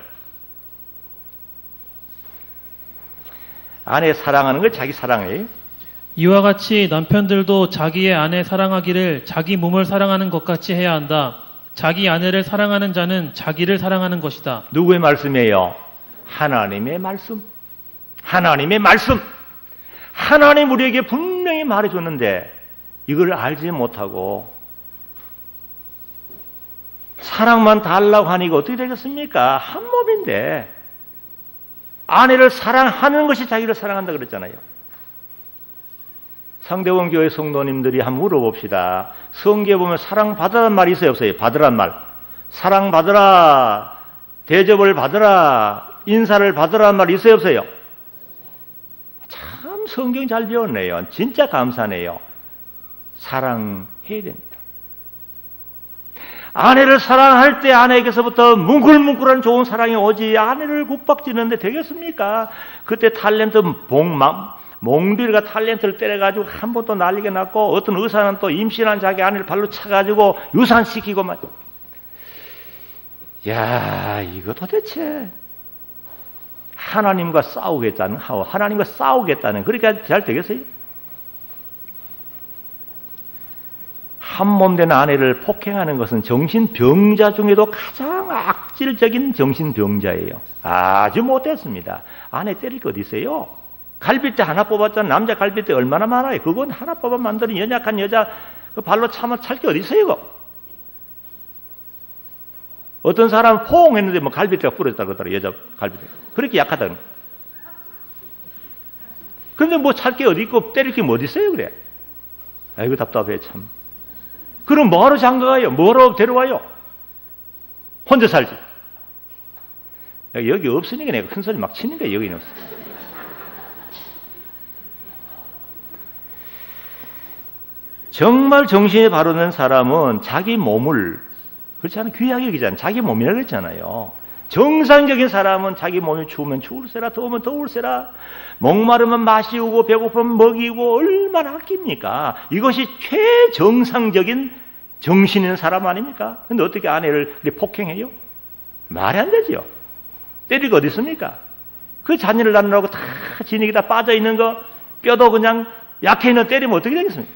아내 사랑하는 걸 자기 사랑해. 이와 같이 남편들도 자기의 아내 사랑하기를 자기 몸을 사랑하는 것 같이 해야 한다. 자기 아내를 사랑하는 자는 자기를 사랑하는 것이다. 누구의 말씀이에요? 하나님의 말씀. 하나님의 말씀. 하나님 우리에게 분명히 말해줬는데 이걸 알지 못하고 사랑만 달라고 하니까 어떻게 되겠습니까? 한 몸인데 아내를 사랑하는 것이 자기를 사랑한다 그랬잖아요. 상대원 교회 성도님들이 한번 물어봅시다. 성경에 보면 사랑받으라는 말이 있어요, 없어요? 받으라는 말. 사랑받으라, 대접을 받으라, 인사를 받으라는 말이 있어요, 없어요? 참 성경 잘 배웠네요. 진짜 감사네요. 사랑해야 됩니다. 아내를 사랑할 때 아내에게서부터 뭉클뭉클한 좋은 사랑이 오지 아내를 국박지는데 되겠습니까? 그때 탤런트 몽디가 탤런트를 때려가지고 한 번 또 난리가 났고 어떤 의사는 또 임신한 자기 아내를 발로 차가지고 유산시키고 막. 야, 이거 도대체 하나님과 싸우겠다는 그러니까 잘 되겠어요? 한 몸 된 아내를 폭행하는 것은 정신병자 중에도 가장 악질적인 정신병자예요. 아주 못됐습니다. 아내 때릴 거 어디 있어요? 갈빗대 하나 뽑았잖아. 남자 갈빗대 얼마나 많아요. 그건 하나 뽑아 만드는 연약한 여자 그 발로 찰 게 어디 있어요, 이거? 어떤 사람은 포옹했는데 뭐 갈빗대가 부러졌다 그러더라, 여자 갈빗대. 그렇게 약하다는. 근데 뭐 찰 게 어디 있고 때릴 게 뭐 어디 있어요, 그래? 아이고, 답답해, 참. 그럼 뭐하러 장가가요? 뭐하러 데려와요? 혼자 살지. 여기 없으니까 내가 큰 소리 막 치니까 여기는 없어. 정말 정신이 바르는 사람은 자기 몸을, 그렇지 않아요? 귀하게 여기잖아요. 자기 몸이라고 그랬잖아요. 정상적인 사람은 자기 몸이 추우면 추울세라, 더우면 더울세라, 목마르면 마시우고 배고프면 먹이고 얼마나 아낍니까? 이것이 최정상적인 정신 있는 사람 아닙니까? 근데 어떻게 아내를 폭행해요? 말이 안 되죠. 때리고 어디 있습니까? 그 자녀를 낳느라고 다 진흙이 다 빠져있는 거, 뼈도 그냥 약해 있는 때리면 어떻게 되겠습니까?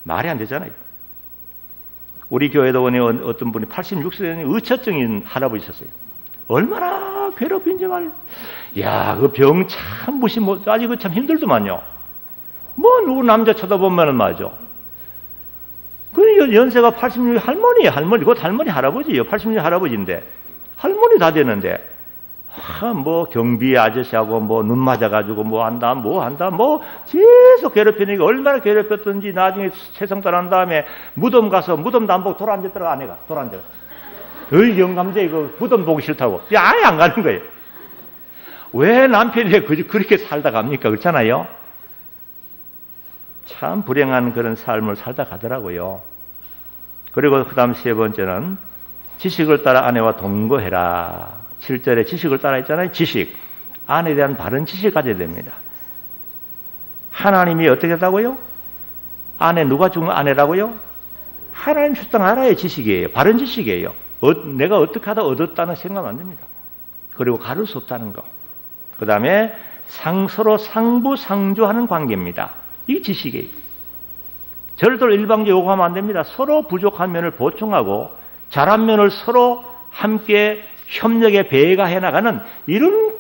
말이 안 되잖아요. 우리 교회도 보니 어떤 분이 86세 된 의처증인 할아버지셨어요. 얼마나 괴롭힌지 말이야. 야, 그 병 참 무시 못, 아직 그 참 힘들더만요. 뭐, 누구 남자 쳐다보면은 맞아. 그 연세가 86 할머니예요, 할머니. 곧 할머니 할아버지예요. 86 할아버지인데. 할머니 다 되는데. 뭐 경비 아저씨하고 뭐 눈 맞아가지고 뭐 한다 계속 괴롭히니까 얼마나 괴롭혔던지 나중에 세상 떠난 다음에 무덤 가서 무덤 남보고 돌아앉았더라고 아내가 돌아앉아. 어이 영감제 이거 무덤 보기 싫다고 아예 안 가는 거예요. 왜 남편이 그렇게 살다 갑니까? 그렇잖아요. 참 불행한 그런 삶을 살다 가더라고요. 그리고 그 다음 세 번째는 지식을 따라 아내와 동거해라. 7절에 지식을 따라 했잖아요. 지식. 아내에 대한 바른 지식을 가져야 됩니다. 하나님이 어떻게 했다고요? 아내 누가 죽은 아내라고요? 하나님 주땅 알아야 지식이에요. 바른 지식이에요. 내가 어떻게 하다 얻었다는 생각 안 됩니다. 그리고 가를 수 없다는 거. 그 다음에 서로 상부상조하는 관계입니다. 이게 지식이에요. 절대로 일방적으로 요구하면 안 됩니다. 서로 부족한 면을 보충하고 잘한 면을 서로 함께 협력에 배가해 나가는 이런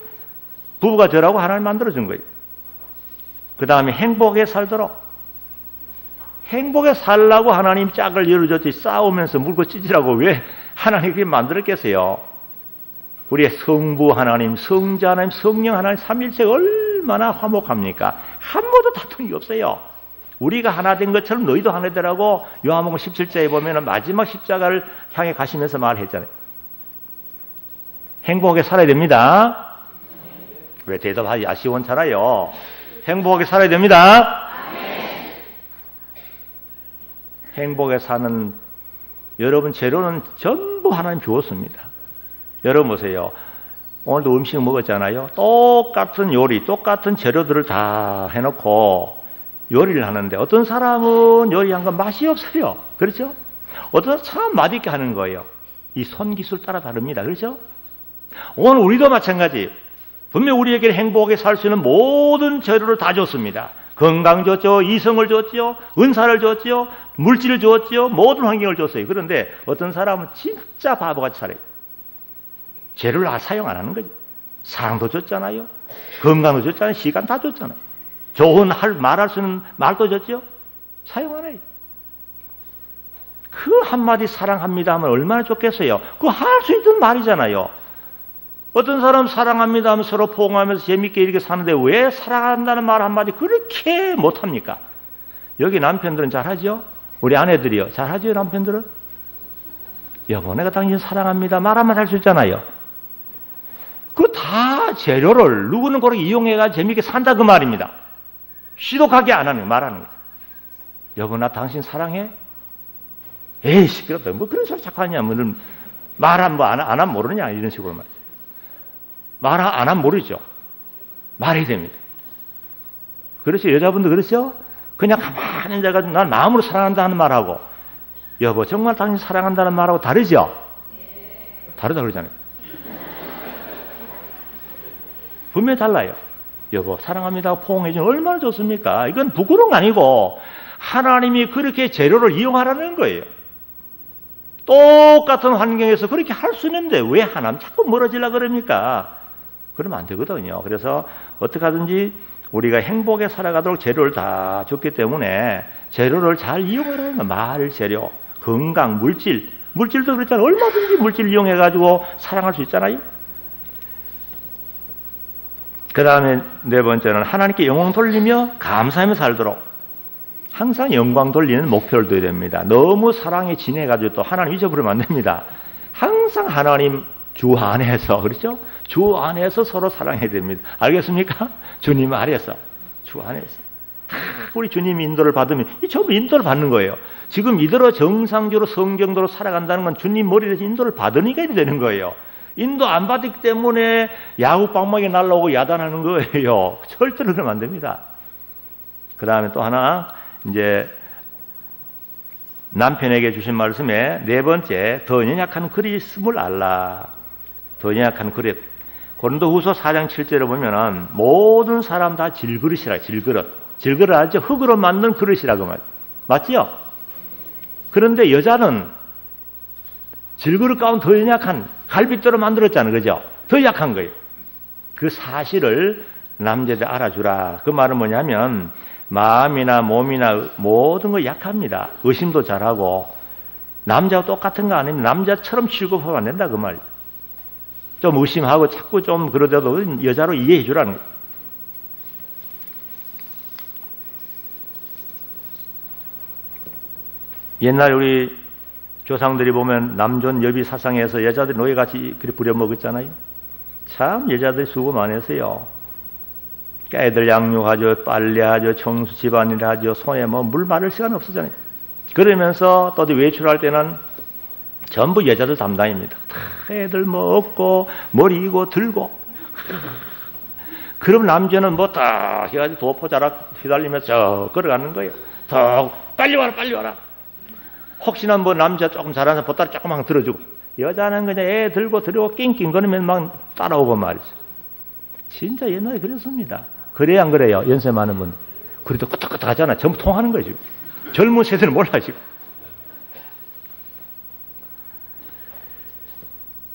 부부가 되라고 하나님 만들어준 거예요. 그 다음에 행복하게 살도록. 행복하게 살라고 하나님 짝을 열어줬지 싸우면서 물고 찢으라고 왜 하나님이 그렇게 만들었겠어요? 우리의 성부 하나님, 성자 하나님, 성령 하나님 삼일체가 얼마나 화목합니까? 한 번도 다툰 게 없어요. 우리가 하나 된 것처럼 너희도 하나 되라고 요한복음 17절에 보면 마지막 십자가를 향해 가시면서 말했잖아요. 행복하게 살아야 됩니다. 왜 대답하기 아시원찮아요. 행복하게 살아야 됩니다. 행복하게 사는 여러분 재료는 전부 하나님 주었습니다. 여러분 보세요. 오늘도 음식 먹었잖아요. 똑같은 요리, 똑같은 재료들을 다 해놓고 요리를 하는데 어떤 사람은 요리한 건 맛이 없어요. 그렇죠? 어떤 사람은 참 맛있게 하는 거예요. 이 손기술 따라 다릅니다. 그렇죠? 오늘 우리도 마찬가지. 분명 우리에게 행복하게 살 수 있는 모든 재료를 다 줬습니다. 건강 줬죠. 이성을 줬죠. 은사를 줬죠. 물질을 줬죠. 모든 환경을 줬어요. 그런데 어떤 사람은 진짜 바보같이 살아요. 재료를 사용 안 하는 거죠. 사랑도 줬잖아요. 건강도 줬잖아요. 시간 다 줬잖아요. 좋은 말할 수 있는 말도 줬죠. 사용 안 해요. 그 한마디 사랑합니다 하면 얼마나 좋겠어요. 그거 할 수 있는 말이잖아요. 어떤 사람 사랑합니다 하면 서로 포옹하면서 재밌게 이렇게 사는데 왜 사랑한다는 말 한마디 그렇게 못합니까? 여기 남편들은 잘하죠? 우리 아내들이요. 잘하죠 남편들은? 여보 내가 당신 사랑합니다 말 한마디 할 수 있잖아요. 그 다 재료를 누구는 그렇게 이용해가지고 재밌게 산다 그 말입니다. 시독하게 안 하는 말하는 거죠. 여보 나 당신 사랑해? 에이 시끄럽다. 뭐 그런 소리 자꾸 하냐. 말 안 하면 모르냐 이런 식으로 말이죠. 말 안 하면 모르죠. 말해야 됩니다. 그렇죠? 여자분도 그렇죠? 그냥 가만히 앉아가지고 난 마음으로 사랑한다는 말하고 여보 정말 당신 사랑한다는 말하고 다르죠? 다르다 그러잖아요. 분명히 달라요. 여보 사랑합니다 하고 포옹해주면 얼마나 좋습니까? 이건 부끄러운 거 아니고 하나님이 그렇게 재료를 이용하라는 거예요. 똑같은 환경에서 그렇게 할 수 있는데 왜 하나님 자꾸 멀어지려고 그럽니까? 그러면 안 되거든요. 그래서 어떻게 하든지 우리가 행복에 살아가도록 재료를 다 줬기 때문에 재료를 잘 이용하라는 거예요. 말 재료, 건강, 물질도 그렇잖아요. 얼마든지 물질 이용해가지고 사랑할 수 있잖아요. 그 다음에 네 번째는 하나님께 영광 돌리며 감사하며 살도록 항상 영광 돌리는 목표를 둬야 됩니다. 너무 사랑에 진해가지고 또 하나님 잊어버리면 안 됩니다. 항상 하나님 주 안에서 그렇죠? 주 안에서 서로 사랑해야 됩니다. 알겠습니까? 주님 안에서 주 안에서 우리 주님이 인도를 받으면 이 전부 인도를 받는 거예요. 지금 이대로 정상적으로 성경대로 살아간다는 건 주님 머리에서 인도를 받으니까 되는 거예요. 인도 안 받기 때문에 야구방망이 날라오고 야단하는 거예요. 절대로 그러면 안 됩니다. 그 다음에 또 하나 이제 남편에게 주신 말씀에 네 번째 더 연약한 그릇이 있음을 알라. 더 연약한 그릇. 고린도후서 4장 7절에 보면은 모든 사람 다 질그릇이라. 질그릇 알죠? 흙으로 만든 그릇이라고 말. 맞지요? 그런데 여자는 질그릇 가운데 더 연약한 갈빗대로 만들었잖아요. 그죠? 더 약한 거예요. 그 사실을 남자들 알아주라. 그 말은 뭐냐면 마음이나 몸이나 모든 거 약합니다. 의심도 잘하고 남자와 똑같은 거 아니면 남자처럼 취급하면 안 된다 그 말이에요. 좀 의심하고 자꾸 좀 그러더라도 여자로 이해해 주라는 거예요. 옛날 우리 조상들이 보면 남존 여비 사상에서 여자들이 노예같이 그렇게 부려먹었잖아요. 참 여자들이 수고 많이 했어요. 애들 양육하죠, 빨래하죠, 청소 집안일 하죠, 손에 뭐 물 마를 시간 없었잖아요. 그러면서 또 어디 외출할 때는 전부 여자들 담당입니다. 다 애들 뭐 업고 머리 이고 들고. 그럼 남자는 뭐 딱 해가지고 도포자락 휘달리면서 저 걸어가는 거예요. 더 빨리 와라 빨리 와라. 혹시나 뭐 남자 조금 잘하는 보따리 조금만 들어주고, 여자는 그냥 애 들고 들고 낑낑거리면 막 따라오고 말이죠. 진짜 옛날에 그랬습니다. 그래야 안 그래요? 연세 많은 분들. 그래도 끄떡끄떡 하잖아. 전부 통하는 거예요, 지금. 젊은 세대는 몰라, 지금.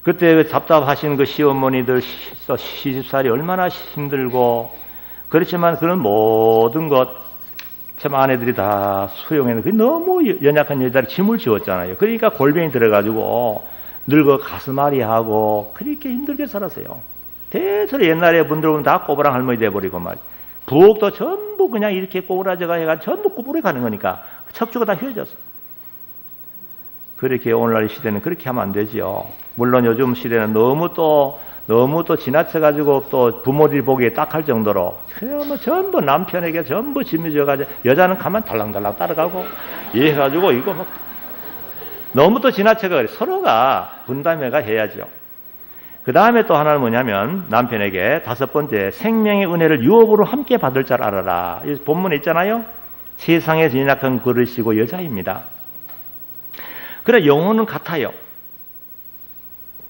그때 답답하신 그 시어머니들 시집살이 얼마나 힘들고, 그렇지만 그런 모든 것, 참 아내들이 다 수용했는데, 너무 연약한 여자를 짐을 지웠잖아요. 그러니까 골병이 들어가지고, 늙어 가슴앓이 하고, 그렇게 힘들게 살았어요. 대체로 옛날에 분들 보면 다 꼬부랑 할머니 돼버리고 말이야. 부엌도 전부 그냥 이렇게 꼬부라져가 해가 전부 구부려 가는 거니까 척추가 다 휘어졌어. 그렇게 오늘날 시대는 그렇게 하면 안 되죠. 물론 요즘 시대는 너무 또 지나쳐가지고 또 부모들이 보기에 딱할 정도로 전부 남편에게 전부 짐이 져가지고 여자는 가만 달랑달랑 따라가고 이래가지고 이거 막 너무 또 지나쳐가 서로가 분담해가 해야죠. 그 다음에 또 하나는 뭐냐면 남편에게 다섯 번째 생명의 은혜를 유업으로 함께 받을 줄 알아라. 이 본문에 있잖아요. 세상에 연약한 그릇이고 여자입니다. 그래 영혼은 같아요.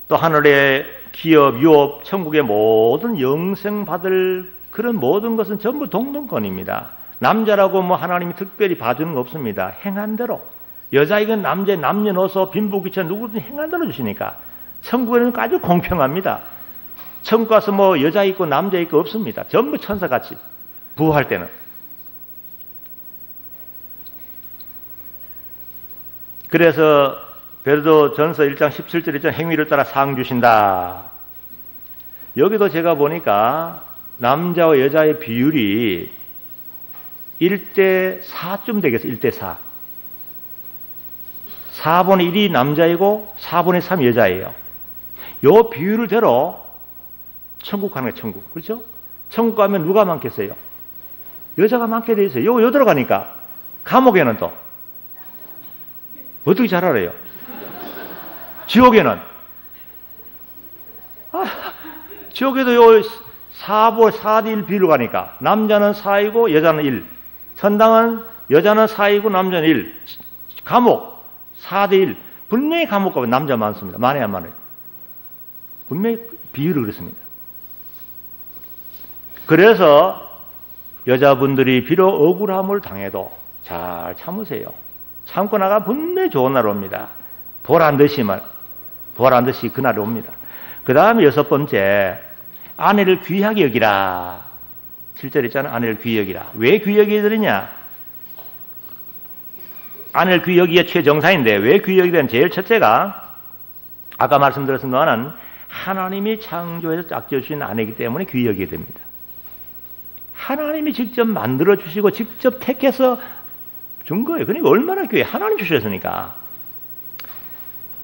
또 하늘의 기업, 유업, 천국의 모든 영생 받을 그런 모든 것은 전부 동등권입니다. 남자라고 뭐 하나님이 특별히 봐주는 거 없습니다. 행한 대로. 여자이건 남녀노소 빈부귀천 누구든 행한 대로 주시니까. 천국에는 아주 공평합니다. 천국 가서 뭐 여자 있고 남자 있고 없습니다. 전부 천사같이 부활 때는. 그래서 베드로전서 1장 17절에 있잖아요. 행위를 따라 상 주신다. 여기도 제가 보니까 남자와 여자의 비율이 1대 4쯤 되겠어요. 1대 4. 4분의 1이 남자이고 4분의 3이 여자예요. 요 비율대로 천국 가는 거예요. 천국. 그렇죠? 천국 가면 누가 많겠어요? 여자가 많게 돼 있어요. 요 들어가니까. 감옥에는 또 어떻게 잘 알아요? 지옥에는 지옥에도 요 4대 1 비율로 가니까 남자는 4이고 여자는 1. 천당은 여자는 4이고 남자는 1. 감옥 4대 1. 분명히 감옥 가면 남자 많습니다. 많아야 많아요. 분명히 비율을 그렇습니다. 그래서 여자분들이 비록 억울함을 당해도 잘 참으세요. 참고 나가 분명히 좋은 날 옵니다. 보란 듯이 그날이 옵니다. 그 다음에 여섯 번째, 아내를 귀하게 여기라. 7절 있잖아요. 아내를 귀히 여기라. 왜 귀히 여기느냐? 아내를 귀히 여기기가 최정상인데 왜 귀히 여기냐? 제일 첫째가 아까 말씀드렸던 동안은 하나님이 창조해서 짝지어주신 아내이기 때문에 귀히 여기게 됩니다. 하나님이 직접 만들어주시고 직접 택해서 준 거예요. 그러니까 얼마나 귀해. 하나님 주셨으니까.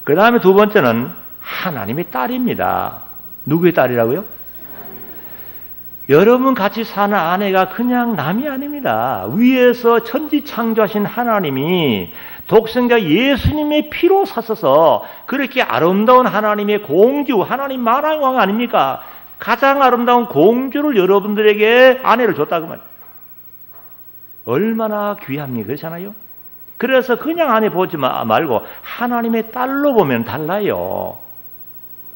그 다음에 두 번째는 하나님의 딸입니다. 누구의 딸이라고요? 여러분 같이 사는 아내가 그냥 남이 아닙니다. 위에서 천지 창조하신 하나님이 독생자 예수님의 피로 샀어서 그렇게 아름다운 하나님의 공주, 하나님 만왕의 왕 아닙니까? 가장 아름다운 공주를 여러분들에게 아내를 줬다고 말이에요. 얼마나 귀합니까? 그렇잖아요? 그래서 그냥 아내 보지 말고 하나님의 딸로 보면 달라요.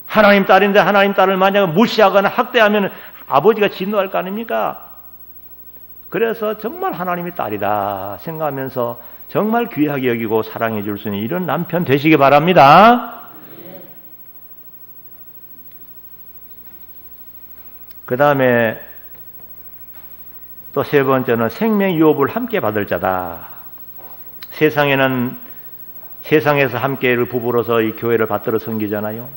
하나님 딸인데 하나님 딸을 만약 무시하거나 학대하면 아버지가 진노할 거 아닙니까? 그래서 정말 하나님의 딸이다 생각하면서 정말 귀하게 여기고 사랑해 줄 수 있는 이런 남편 되시기 바랍니다. 그 다음에 또 세 번째는 생명 유업을 함께 받을 자다. 세상에서 함께를 부부로서 이 교회를 받들어 섬기잖아요.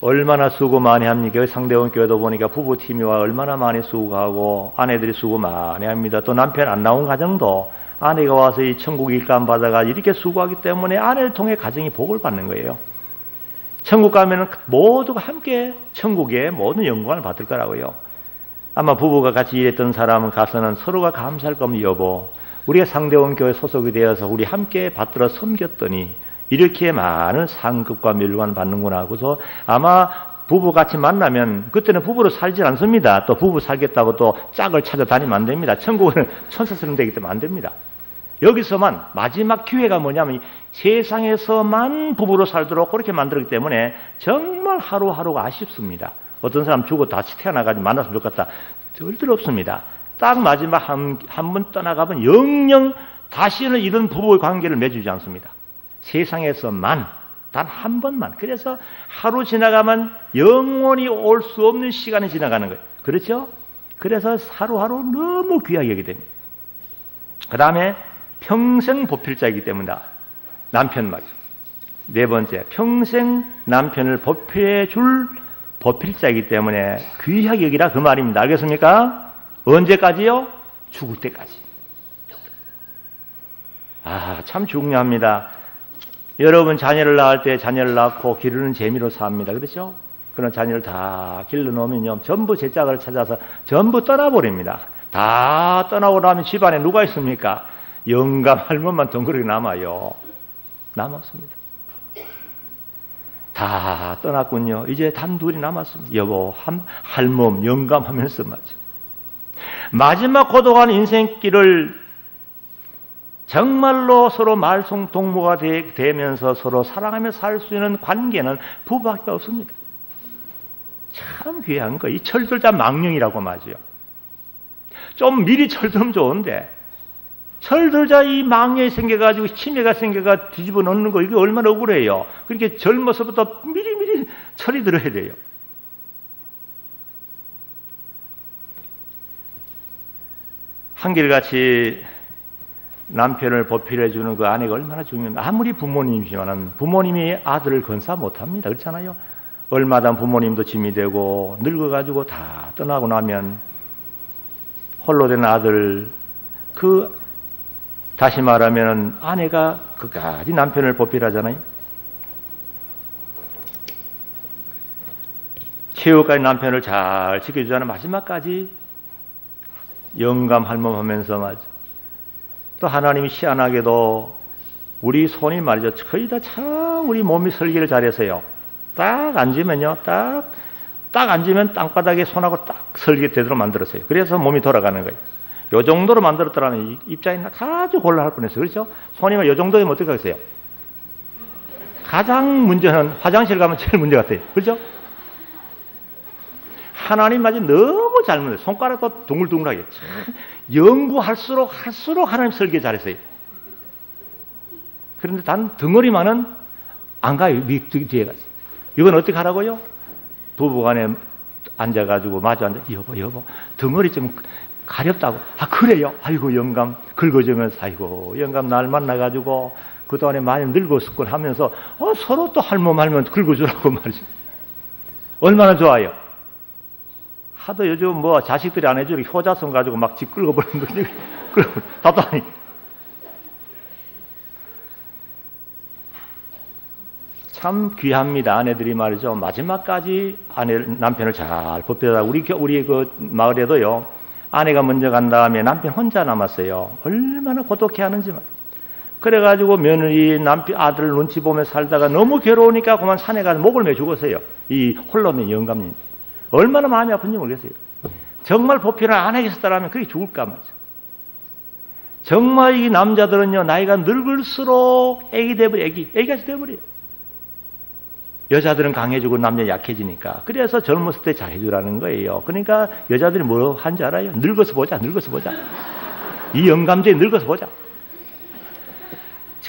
얼마나 수고 많이 합니까? 상대원 교회도 보니까 부부팀이와 얼마나 많이 수고하고 아내들이 수고 많이 합니다. 또 남편 안 나온 가정도 아내가 와서 이 천국 일감 받아가 이렇게 수고하기 때문에 아내를 통해 가정이 복을 받는 거예요. 천국 가면은 모두가 함께 천국의 모든 영광을 받을 거라고요. 아마 부부가 같이 일했던 사람은 가서는 서로가 감사할 겁니다. 여보, 우리가 상대원 교회 소속이 되어서 우리 함께 받들어 섬겼더니 이렇게 많은 상급과 멸관을 받는구나. 그래서 아마 부부 같이 만나면 그때는 부부로 살지 않습니다. 또 부부 살겠다고 또 짝을 찾아다니면 안 됩니다. 천국은 천사스러운 데이기 때문에 안 됩니다. 여기서만 마지막 기회가 뭐냐면 세상에서만 부부로 살도록 그렇게 만들었기 때문에 정말 하루하루가 아쉽습니다. 어떤 사람 죽어 다시 태어나가지고 만났으면 좋겠다. 절대로 없습니다. 딱 마지막 한 번 떠나가면 영영 다시는 이런 부부의 관계를 맺어주지 않습니다. 세상에서만 단 한 번만. 그래서 하루 지나가면 영원히 올 수 없는 시간이 지나가는 거예요. 그렇죠? 그래서 하루하루 너무 귀하게 여기게 됩니다. 그 다음에 평생 보필자이기 때문이다. 남편 말이죠. 네 번째, 평생 남편을 보필해 줄 보필자이기 때문에 귀하게 여기라 그 말입니다. 알겠습니까? 언제까지요? 죽을 때까지. 참 중요합니다. 여러분 자녀를 낳을 때 자녀를 낳고 기르는 재미로 삽니다. 그렇죠? 그런 자녀를 다 길러놓으면요, 전부 제 짝을 찾아서 전부 떠나버립니다. 다 떠나고 나면 집안에 누가 있습니까? 영감 할멈만 덩그러니 남아요. 남았습니다. 다 떠났군요. 이제 단둘이 남았습니다. 여보, 할멈, 영감 하면서 말이죠. 마지막 고독한 인생길을 정말로 서로 말송동무가 되면서 서로 사랑하며 살 수 있는 관계는 부부밖에 없습니다. 참 귀한 거. 이 철들자 망령이라고 말이죠. 좀 미리 철들면 좋은데 철들자 이 망령이 생겨가지고 치매가 생겨가 뒤집어 놓는 거 이게 얼마나 억울해요. 그러니까 젊어서부터 미리 철이 들어야 돼요. 한결같이 남편을 보필해주는 그 아내가 얼마나 중요한가. 아무리 부모님이지만은 부모님이 아들을 건사 못합니다. 그렇잖아요. 얼마나 부모님도 짐이 되고 늙어가지고 다 떠나고 나면 홀로 된 아들, 다시 말하면 아내가 끝까지 남편을 보필하잖아요. 최후까지 남편을 잘 지켜주자는 마지막까지 영감 할멈하면서 말이죠. 또 하나님이 희한하게도 우리 손이 말이죠. 거의 다 참 우리 몸이 설계를 잘해서요. 딱 앉으면요. 딱 앉으면 땅바닥에 손하고 딱 설계되도록 만들었어요. 그래서 몸이 돌아가는 거예요. 요 정도로 만들었더라면 입장이 아주 곤란할 뻔했어요. 그렇죠? 손이면 요 정도면 어떻게 하겠어요? 가장 문제는 화장실 가면 제일 문제 같아요. 그렇죠? 하나님 마치 너무 잘 만들어요. 손가락도 둥글둥글하게. 참 연구할수록 하나님 설계 잘했어요. 그런데 단 덩어리만은 안 가요. 뒤에 가지. 이건 어떻게 하라고요? 부부간에 앉아가지고 마주 앉아. 여보, 덩어리 좀 가렵다고. 그래요? 아이고, 영감 긁어주면서, 아이고, 영감 날 만나가지고 그동안에 많이 늙었었군 하면서 서로 또 할멈 긁어주라고 말이죠. 얼마나 좋아요. 하도 요즘 자식들이 안 해주고 효자손 가지고 막 집 긁어버리는 거지. 답답하니. 참 귀합니다. 아내들이 말이죠. 마지막까지 남편을 잘 보필하다. 우리 그 마을에도요. 아내가 먼저 간 다음에 남편 혼자 남았어요. 얼마나 고독해 하는지만. 그래가지고 며느리 아들 눈치 보며 살다가 너무 괴로우니까 그만 산에 가서 목을 매 죽었어요. 이 홀로 있는 영감님. 얼마나 마음이 아픈지 모르겠어요. 정말 보필을 안 하겠었다면 그게 죽을까 말이죠. 정말 이 남자들은요, 나이가 늙을수록 애기같이 돼버려요. 여자들은 강해지고 남자는 약해지니까. 그래서 젊었을 때 잘해주라는 거예요. 그러니까 여자들이 뭐 한지 알아요? 늙어서 보자. 이 영감제에 늙어서 보자.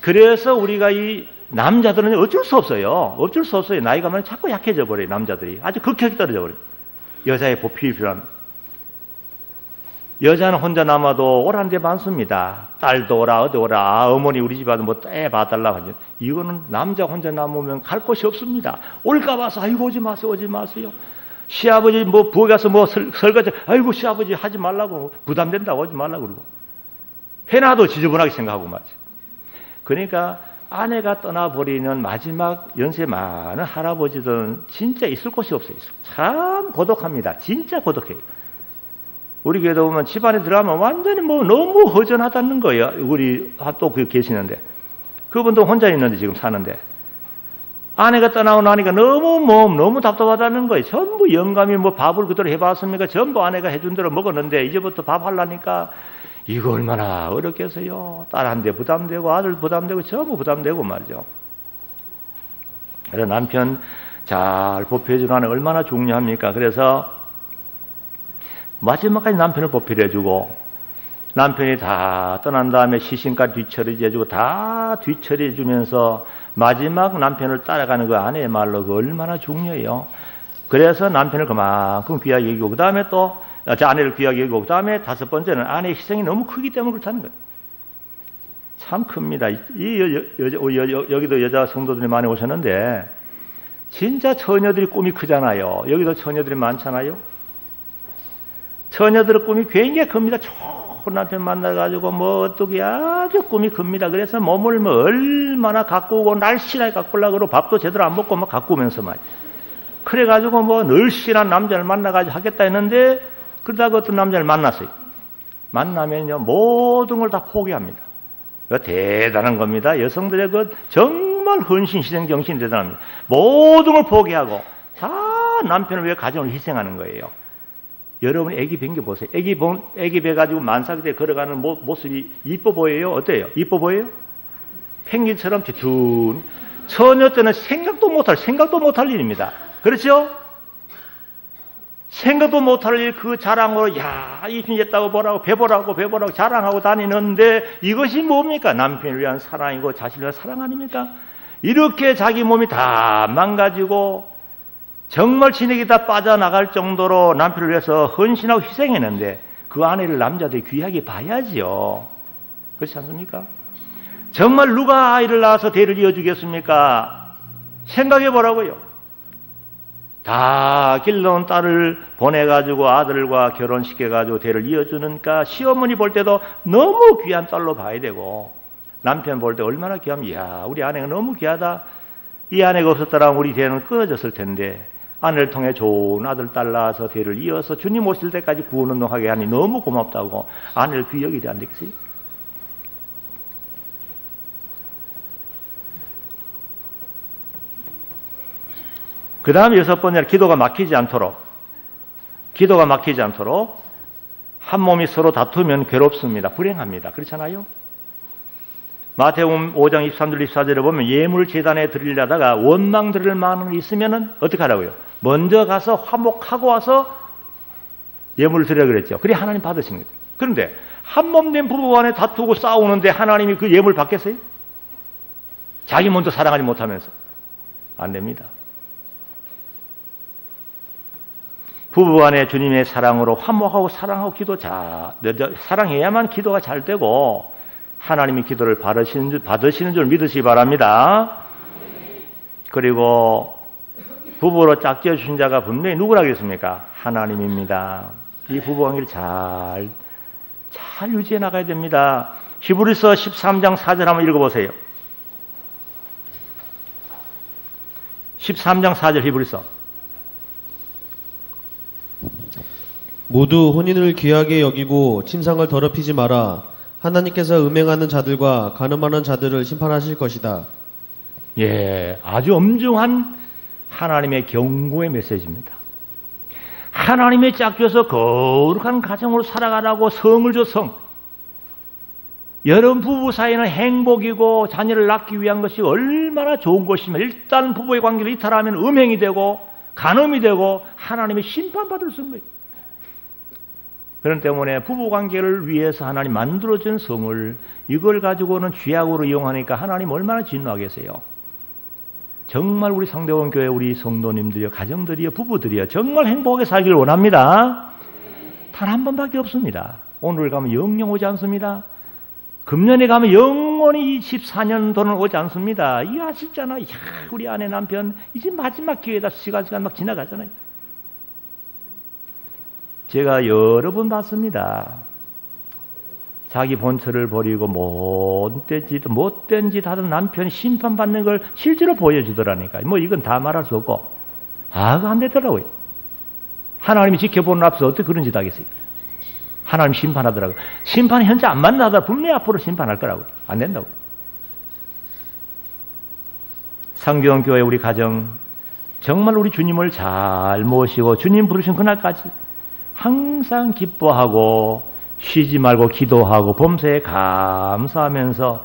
그래서 우리가 이 남자들은 어쩔 수 없어요. 나이가 많으면 자꾸 약해져 버려요. 남자들이. 아주 극격이 떨어져 버려요. 여자의 보필이 필요한. 여자는 혼자 남아도 오라는 데 많습니다. 딸도 오라, 어디 오라. 아, 어머니 우리 집 와도 뭐 떼 봐달라고 하죠. 이거는 남자 혼자 남으면 갈 곳이 없습니다. 올까 봐서 아이고 오지 마세요, 오지 마세요. 시아버지 뭐 부엌에 가서 뭐 설거지, 아이고 시아버지 하지 말라고, 부담된다고 오지 말라고 그러고. 해놔도 지저분하게 생각하고 말이죠. 그러니까 아내가 떠나버리는 마지막 연세 많은 할아버지들은 진짜 있을 곳이 없어요. 참 고독합니다. 진짜 고독해요. 우리 교회도 보면 집안에 들어가면 완전히 뭐 너무 허전하다는 거예요. 우리 또 계시는데. 그분도 혼자 있는데 지금 사는데. 아내가 떠나고 나니까 너무 답답하다는 거예요. 전부 영감이 뭐 밥을 그대로 해봤습니까? 전부 아내가 해준 대로 먹었는데 이제부터 밥 하려니까 이거 얼마나 어렵겠어요. 딸한테 부담되고 아들 부담되고 전부 부담되고 말이죠. 그래서 남편 잘 보필해주는 아내 얼마나 중요합니까? 그래서 마지막까지 남편을 보필해주고 남편이 다 떠난 다음에 시신까지 뒤처리해주고 다 뒤처리해주면서 마지막 남편을 따라가는 그 아내의 말로 그 얼마나 중요해요. 그래서 남편을 그만큼 귀하게 여기고 그 다음에 또 아내를 귀하게 여기고 그 다음에 다섯 번째는 아내의 희생이 너무 크기 때문에 그렇다는 거예요. 참 큽니다. 여기도 여자 성도들이 많이 오셨는데 진짜 처녀들이 꿈이 크잖아요. 여기도 처녀들이 많잖아요. 처녀들의 꿈이 굉장히 큽니다. 좋은 남편 만나가지고 뭐 어떻게 아주 꿈이 큽니다. 그래서 몸을 뭐 얼마나 갖고 오고 날씬하게 갖고 오려고 그러고 밥도 제대로 안 먹고 막 갖고 오면서 말이야. 그래가지고 뭐 늘씬한 남자를 만나가지고 하겠다 했는데 그러다가 어떤 남자를 만났어요. 만나면요 모든 걸 다 포기합니다. 그거 대단한 겁니다. 여성들의 그 정말 헌신 희생 정신이 대단합니다. 모든 걸 포기하고 다 남편을 위해 가정을 희생하는 거예요. 여러분 애기 뵌 게 보세요. 애기 배 가지고 만삭대 걸어가는 모습이 이뻐 보여요? 어때요? 이뻐 보여요? 펭귄처럼 쥐툰. 처녀 때는 생각도 못할 일입니다. 그렇죠? 생각도 못할 일 그 자랑으로 입신했다고 보라고 배보라고 자랑하고 다니는데 이것이 뭡니까? 남편을 위한 사랑이고 자신을 위한 사랑 아닙니까? 이렇게 자기 몸이 다 망가지고 정말 진액이 다 빠져나갈 정도로 남편을 위해서 헌신하고 희생했는데 그 아내를 남자들이 귀하게 봐야지요. 그렇지 않습니까? 정말 누가 아이를 낳아서 대를 이어주겠습니까? 생각해 보라고요. 다 길러온 딸을 보내가지고 아들과 결혼시켜가지고 대를 이어주니까 시어머니 볼 때도 너무 귀한 딸로 봐야 되고 남편 볼 때 얼마나 귀하면 이야 우리 아내가 너무 귀하다. 이 아내가 없었더라면 우리 대는 끊어졌을 텐데 아내를 통해 좋은 아들 딸 낳아서 대를 이어서 주님 오실 때까지 구원운동하게 하니 너무 고맙다고 아내를 귀히 여기지 안 되겠어요? 그 다음에 여섯 번째는 기도가 막히지 않도록 한 몸이 서로 다투면 괴롭습니다. 불행합니다. 그렇잖아요? 마태복음 5장 23절 24절에 보면 예물 제단에 드리려다가 원망 드릴 만한 게 있으면은 어떻게 하라고요? 먼저 가서 화목하고 와서 예물을 드리라 그랬죠. 그래 하나님 받으시는 거예요. 그런데 한 몸 된 부부 간에 다투고 싸우는데 하나님이 그 예물 받겠어요? 자기 먼저 사랑하지 못하면서 안 됩니다. 부부 간에 주님의 사랑으로 화목하고 사랑하고 사랑해야만 기도가 잘 되고 하나님이 기도를 받으시는 줄 믿으시기 바랍니다. 그리고 부부로 짝지어 주신 자가 분명히 누구라겠습니까? 하나님입니다. 이 부부관계를 잘 유지해 나가야 됩니다. 히브리서 13장 4절 한번 읽어보세요. 13장 4절 히브리서. 모두 혼인을 귀하게 여기고 침상을 더럽히지 마라. 하나님께서 음행하는 자들과 간음하는 자들을 심판하실 것이다. 예, 아주 엄중한 하나님의 경고의 메시지입니다. 하나님의 짝줘서 거룩한 가정으로 살아가라고 성을 줘 성. 여러분 부부 사이는 행복이고 자녀를 낳기 위한 것이 얼마나 좋은 것이면 일단 부부의 관계를 이탈하면 음행이 되고 간음이 되고 하나님의 심판받을 수 있는 거예요. 그런 때문에 부부관계를 위해서 하나님 만들어준 성을 이걸 가지고는 쥐약으로 이용하니까 하나님 얼마나 진노하겠어요. 정말 우리 상대원 교회 우리 성도님들이요 가정들이요 부부들이요 정말 행복하게 살기를 원합니다. 단 한 번밖에 없습니다. 오늘 가면 영영 오지 않습니다. 금년에 가면 영원히 24년도는 오지 않습니다. 이거 아쉽잖아요. 야, 우리 아내 남편 이제 마지막 기회다. 시간 막 지나가잖아요. 제가 여러 번 봤습니다. 자기 본처를 버리고 못된 짓 하던 남편이 심판받는 걸 실제로 보여주더라니까. 뭐 이건 다 말할 수 없고. 그거 안 되더라고요. 하나님이 지켜보는 앞서 어떻게 그런 짓 하겠어요? 하나님 심판하더라고요. 심판이 현재 안 만나다 분명히 앞으로 심판할 거라고요. 안 된다고. 상경교회 우리 가정 정말 우리 주님을 잘 모시고 주님 부르신 그날까지 항상 기뻐하고 쉬지 말고 기도하고 범사에 감사하면서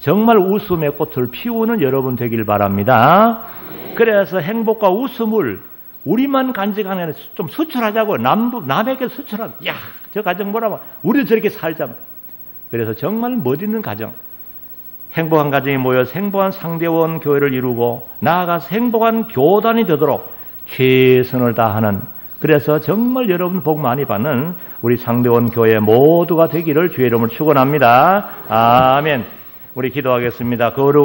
정말 웃음의 꽃을 피우는 여러분 되길 바랍니다. 그래서 행복과 웃음을 우리만 간직하는 게 아니라 좀 수출하자고. 남에게 수출하자. 야, 저 가정 뭐라고. 우리도 저렇게 살자. 그래서 정말 멋있는 가정, 행복한 가정이 모여서 행복한 상대원 교회를 이루고 나아가서 행복한 교단이 되도록 최선을 다하는, 그래서 정말 여러분 복 많이 받는 우리 상대원 교회 모두가 되기를 주의 이름으로 축원합니다. 아멘. 우리 기도하겠습니다. 거룩한